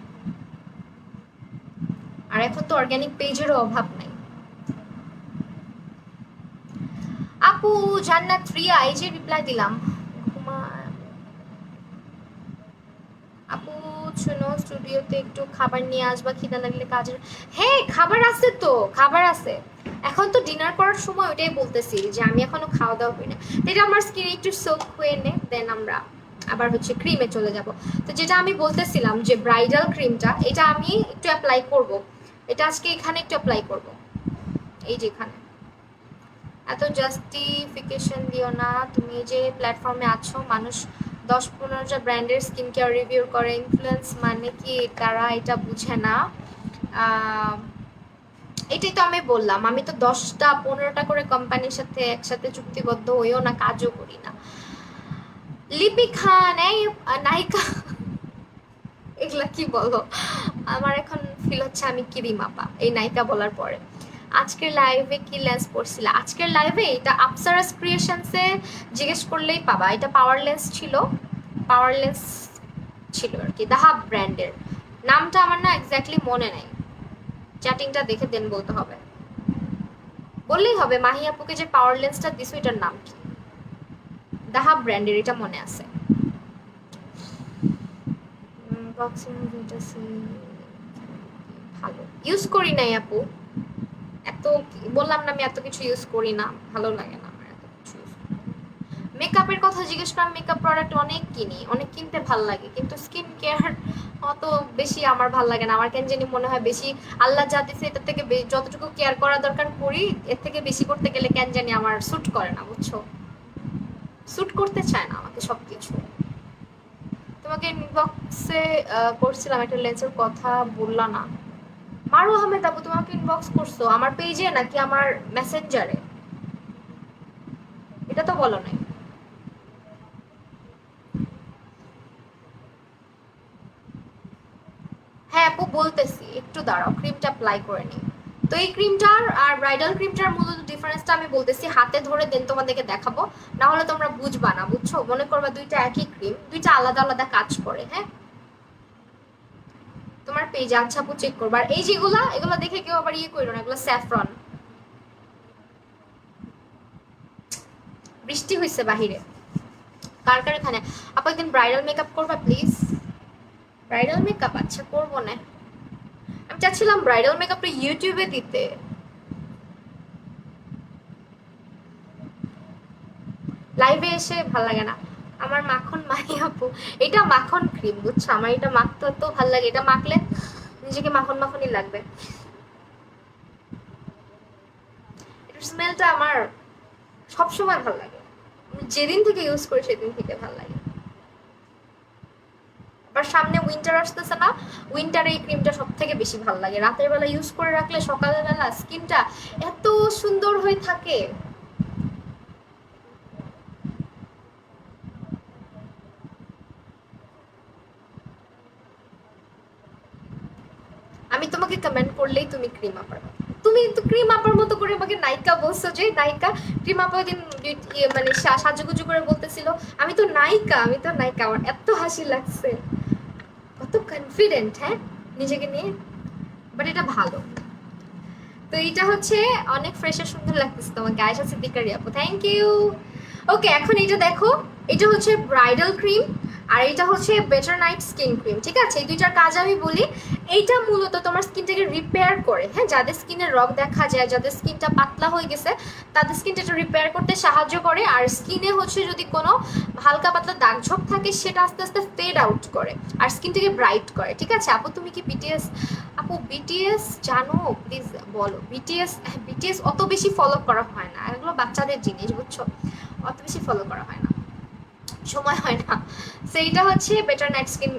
আর এখন তো অর্গানিক পেজেরও অভাব নাই। আপু জান্নাত রিয়া, এই যে রিপ্লাই দিলাম। আপু শুনো, স্টুডিওতে একটু খাবার নিয়ে আসবা, খিদা লাগলে কাজের। হ্যাঁ, খাবার আছে তো, খাবার আছে। এখন তো ডিনার করার সময় ওইটাই বলতেছি যে আমি এখনো খাওয়া দাওয়া করি না, তো এটা আমার স্কিনে একটু সোক হয়ে নে, দেন আমরা আবার হচ্ছে ক্রিমে চলে যাব। তো যেটা আমি বলতেছিলাম যে ব্রাইডাল ক্রিমটা, এটা আমি একটু অ্যাপ্লাই করব, এটা আজকে এখানে একটু অ্যাপ্লাই করব, এই যে এখানে। এত জাস্টিফিকেশন দিও না, তুমি যে প্ল্যাটফর্মে আছো, মানুষ 10-15টা ব্র্যান্ডের স্কিন কেয়ার রিভিউ করে, ইনফ্লুয়েন্স মানে কি তারা এটা বুঝে না। এটাই তো আমি বললাম, আমি তো 10টা 15টা করে কোম্পানির সাথে একসাথে চুক্তিবদ্ধ হইও না, কাজও করি না। লিপি খান, এই নায়িকা, এগুলা কি বলো, আমার এখন ফিল হচ্ছে আমি কিরিম আপা এই নায়িকা বলার পরে। আজকের লাইভে কি লেন্স পড়ছিল? আজকের লাইভে এটা আপসারাস ক্রিয়েশনসে জিজ্ঞেস করলেই পাবা, এটা পাওয়ার লেন্স ছিল, পাওয়ার লেন্স ছিল আর কি, দাহাব ব্র্যান্ডের। নামটা আমার না এক্স্যাক্টলি মনে নেই, চ্যাটিংটা দেখে দেন বলতে হবে, বললেই হবে মাহি আপুকে যে পাওয়ার লেন্সটা দিছো এটার নাম কি। দাহাব ব্র্যান্ডের, এটা মনে আছে। ভালো ইউজ করি নাই আপু, এত বললাম না আমি এত কিছু ইউজ করি না, ভালো লাগে না আমার এত কিছু ইউজ। মেকআপের কথা জিজ্ঞেস করার, মেকআপ প্রোডাক্ট অনেক কিনি, অনেক কিনতে ভাল লাগে, কিন্তু স্কিন কেয়ার অত বেশি আমার ভাল লাগে না। আমার কেন জানি মনে হয় বেশি আল্লাহ যা দিছে এটার থেকে যতটুকু কেয়ার করা দরকার করি, এর থেকে বেশি করতে গেলে কেন জানি আমার স্যুট করে না, বুঝছো, স্যুট করতে চায় না আমাকে সবকিছু। তোমাকে ইনবক্সে করছিলাম একটা লেন্সের কথা, বললা না। মারু আহমেদ আপু তোমাকে ইনবক্স করছো আমার পেজে নাকি আমার মেসেঞ্জারে, এটা তো বলো নাই। হ্যাঁ আপু বলতেছি, একটু দাঁড়াও, ক্রিমটা অ্যাপ্লাই করে নিই। তো এই ক্রিমটার আর ব্রাইডাল ক্রিমটার মূলত ডিফারেন্সটা আমি বলতেছি, হাতে ধরে দেন তোমাদেরকে দেখাবো, না হলে তোমরা বুঝবা না, বুঝছো, মনে করবা দুইটা একই ক্রিম, দুইটা আলাদা আলাদা কাজ করে। হ্যাঁ তোমার পেজে আচ্ছা আপু চেক করবা। আর এই যেগুলা, এগুলো দেখে কেউ আবার ইয়ে করো না, এগুলো স্যাফরন। বৃষ্টি হয়েছে বাহিরে, কার কার এখানে? আপু একদিন ব্রাইডাল মেকআপ করবা প্লিজ? ব্রাইডাল মেকআপ আচ্ছা করবো না, আমি চাচ্ছিলাম ব্রাইডাল মেকআপটা ইউটিউবে দিতে। লাইভে এসে ভাল লাগে না আমার। মাখন মাহি আপু, এটা মাখন ক্রিম, বুঝছো, আমার এটা মাখতে তো ভাল লাগে, এটা মাখলে নিজেকে মাখন মাখনই লাগবে। এটার স্মেলটা আমার সবসময় ভাল লাগে, আমি যেদিন থেকে ইউজ করি সেদিন থেকে ভাল লাগে। আবার সামনে উইন্টার আসতেছে না, উইন্টারে এই ক্রিমটা সব থেকে বেশি ভাল লাগে, রাতের বেলা ইউজ করে রাখলে সকালবেলা স্কিনটা এত সুন্দর হয়ে থাকে। আমি তোমাকে কমেন্ট করলেই তুমি ক্রিম আপার, তুমি তো ক্রিম আপার মতো করে আমাকে নায়িকা বলছো, যে নায়িকা ক্রিম আপা ওই দিন মানে সাজুগুজু করে বলতেছিল আমি তো নায়িকা, আমি তো নায়িকা, আমার এত হাসি লাগছে, কত কনফিডেন্ট হ্যাঁ নিজেকে নিয়ে, বাট এটা ভালো। তো এইটা হচ্ছে অনেক ফ্রেশ আর সুন্দর লাগতেছে তোমাকে আয়েশা সিদ্দিকারি আপু, থ্যাংক ইউ। ওকে এখন এটা দেখো, এটা হচ্ছে ব্রাইডাল ক্রিম আর এটা হচ্ছে বেটার নাইট স্কিন ক্রিম, ঠিক আছে, এই দুইটার কাজ আমি বলি। এইটা মূলত তোমার স্কিনটাকে রিপেয়ার করে, হ্যাঁ, যাদের স্কিনের রগ দেখা যায়, যাদের স্কিনটা পাতলা হয়ে গেছে তাদের স্কিনটা একটু রিপেয়ার করতে সাহায্য করে, আর স্কিনে হচ্ছে যদি কোনো হালকা পাতলা দাগ ঝোঁক থাকে সেটা আস্তে আস্তে ফেড আউট করে, আর স্কিনটাকে ব্রাইট করে, ঠিক আছে। আপু তুমি কি বিটিএস, আপু বিটিএস জানো প্লিজ বলো। বিটিএস, বিটিএস অত বেশি ফলো করা হয় না, এগুলো বাচ্চাদের জিনিস, বুঝছো, অত বেশি ফলো করা হয় না, সময় হয় না। সেইটা হচ্ছে বেটার নাইট স্কিন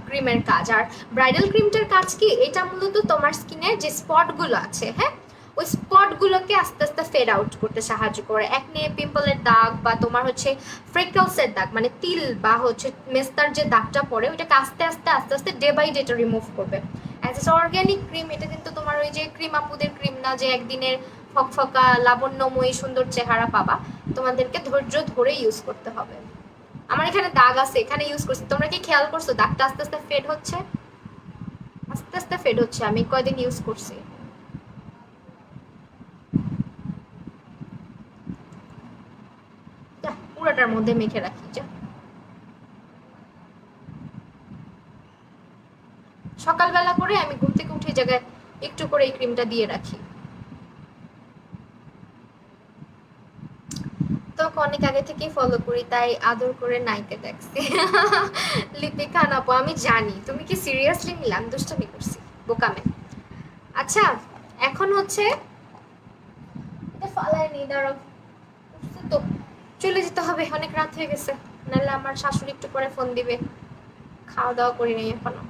ক্রিমের কাজ। আর ব্রাইডাল ক্রিমটার কাজ কি, এটা মূলত তোমার স্কিনের যে স্পটগুলো আছে, হ্যাঁ, ওই স্পটগুলোকে আস্তে আস্তে ফেড আউট করতে সাহায্য করে। একনে পিম্পলের দাগ বা তোমার হচ্ছে ফ্রেকলসের দাগ, মানে তিল বা হচ্ছে মেস্তার যে দাগটা পড়ে ওইটাকে আস্তে আস্তে আস্তে আস্তে ডে বাই ডে এটা রিমুভ করবে। অ্যাজ এ অর্গ্যানিক ক্রিম, এটা কিন্তু তোমার ওই যে ক্রিম আপুদের ক্রিম না যে একদিনের ফকফকা লাবণ্যময়ী সুন্দর চেহারা পাবা, তোমাদেরকে ধৈর্য ধরে ইউজ করতে হবে। আমার এখানে দাগ আছে, এখানে ইউজ করছি, তোমরা কি খেয়াল করছো দাগটা আস্তে আস্তে ফেড হচ্ছে, আস্তে আস্তে ফেড হচ্ছে, আমি কয়দিন ইউজ করছি। পুরোটার মধ্যে মেখে রাখি, যা সকালবেলা করে আমি ঘুম থেকে উঠে জায়গায় একটু করে এই ক্রিমটা দিয়ে রাখি। অনেক আগে থেকেই ফলো করি, তাই আদর করে নাইতে দেখছি। লিপিকা আপু আমি জানি তুমি কি সিরিয়াসলি নিলাম, দুষ্টামি করছি বোকামে। আচ্ছা এখন হচ্ছে এটা ফালাই নি, দাঁড়াও উঠছে তো, চলে যেতে হবে, অনেক রাত হয়ে গেছে, নাহলে আমার শাশুড়ি একটু পরে ফোন দিবে। খাওয়া দাওয়া করি নাই এখনো।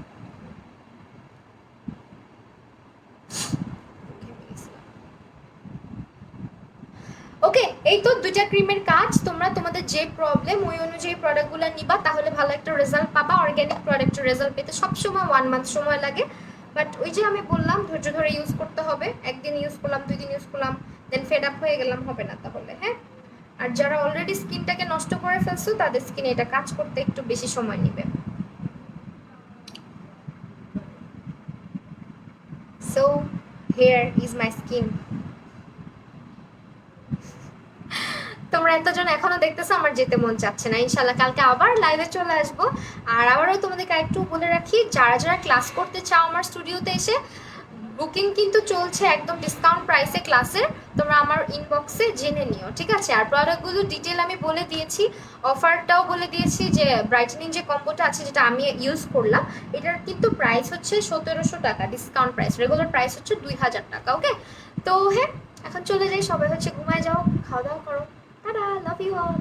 ওকে, এই তো দুইটা ক্রিমের কাজ। তোমরা তোমাদের যে প্রবলেম ওই অনুযায়ী প্রোডাক্টগুলো নিবা, তাহলে ভালো একটা রেজাল্ট পাবা। অর্গ্যানিক প্রোডাক্টের রেজাল্ট পেতে সবসময় 1 মান্থ সময় লাগে, বাট ওই যে আমি বললাম ধৈর্য ধরে ইউজ করতে হবে। একদিন ইউজ করলাম, 2 দিন ইউজ করলাম, দেন ফেড আপ হয়ে গেলাম, হবে না তাহলে, হ্যাঁ। আর যারা অলরেডি স্কিনটাকে নষ্ট করে ফেলছো তাদের স্কিনে এটা কাজ করতে একটু বেশি সময় নেবে। So here is my skin. তোমরা এতজন এখনো দেখতেছো, আমার যেতে মন চাচ্ছে না। ইনশাল্লাহ কালকে আবার লাইভে চলে আসবো। আর আবারও তোমাদেরকে একটু বলে রাখি, যারা যারা ক্লাস করতে চাও আমার স্টুডিওতে এসে, বুকিং কিন্তু চলছে একদম ডিসকাউন্ট প্রাইসে ক্লাসের। তোমরা আমার ইনবক্সে জেনে নিও, ঠিক আছে? আর প্রোডাক্টগুলো ডিটেল আমি বলে দিয়েছি, অফারটাও বলে দিয়েছি, যে ব্রাইটেনিং যে কম্বোটা আছে যেটা আমি ইউজ করলাম, এটার কিন্তু প্রাইস হচ্ছে 1700 টাকা ডিসকাউন্ট প্রাইস, রেগুলার প্রাইস হচ্ছে 2000 টাকা। ওকে, তো হ্যাঁ এখন চলে যাই, সবাই হচ্ছে ঘুমায় যাও, খাওয়া দাওয়া করো। Tata, love you all.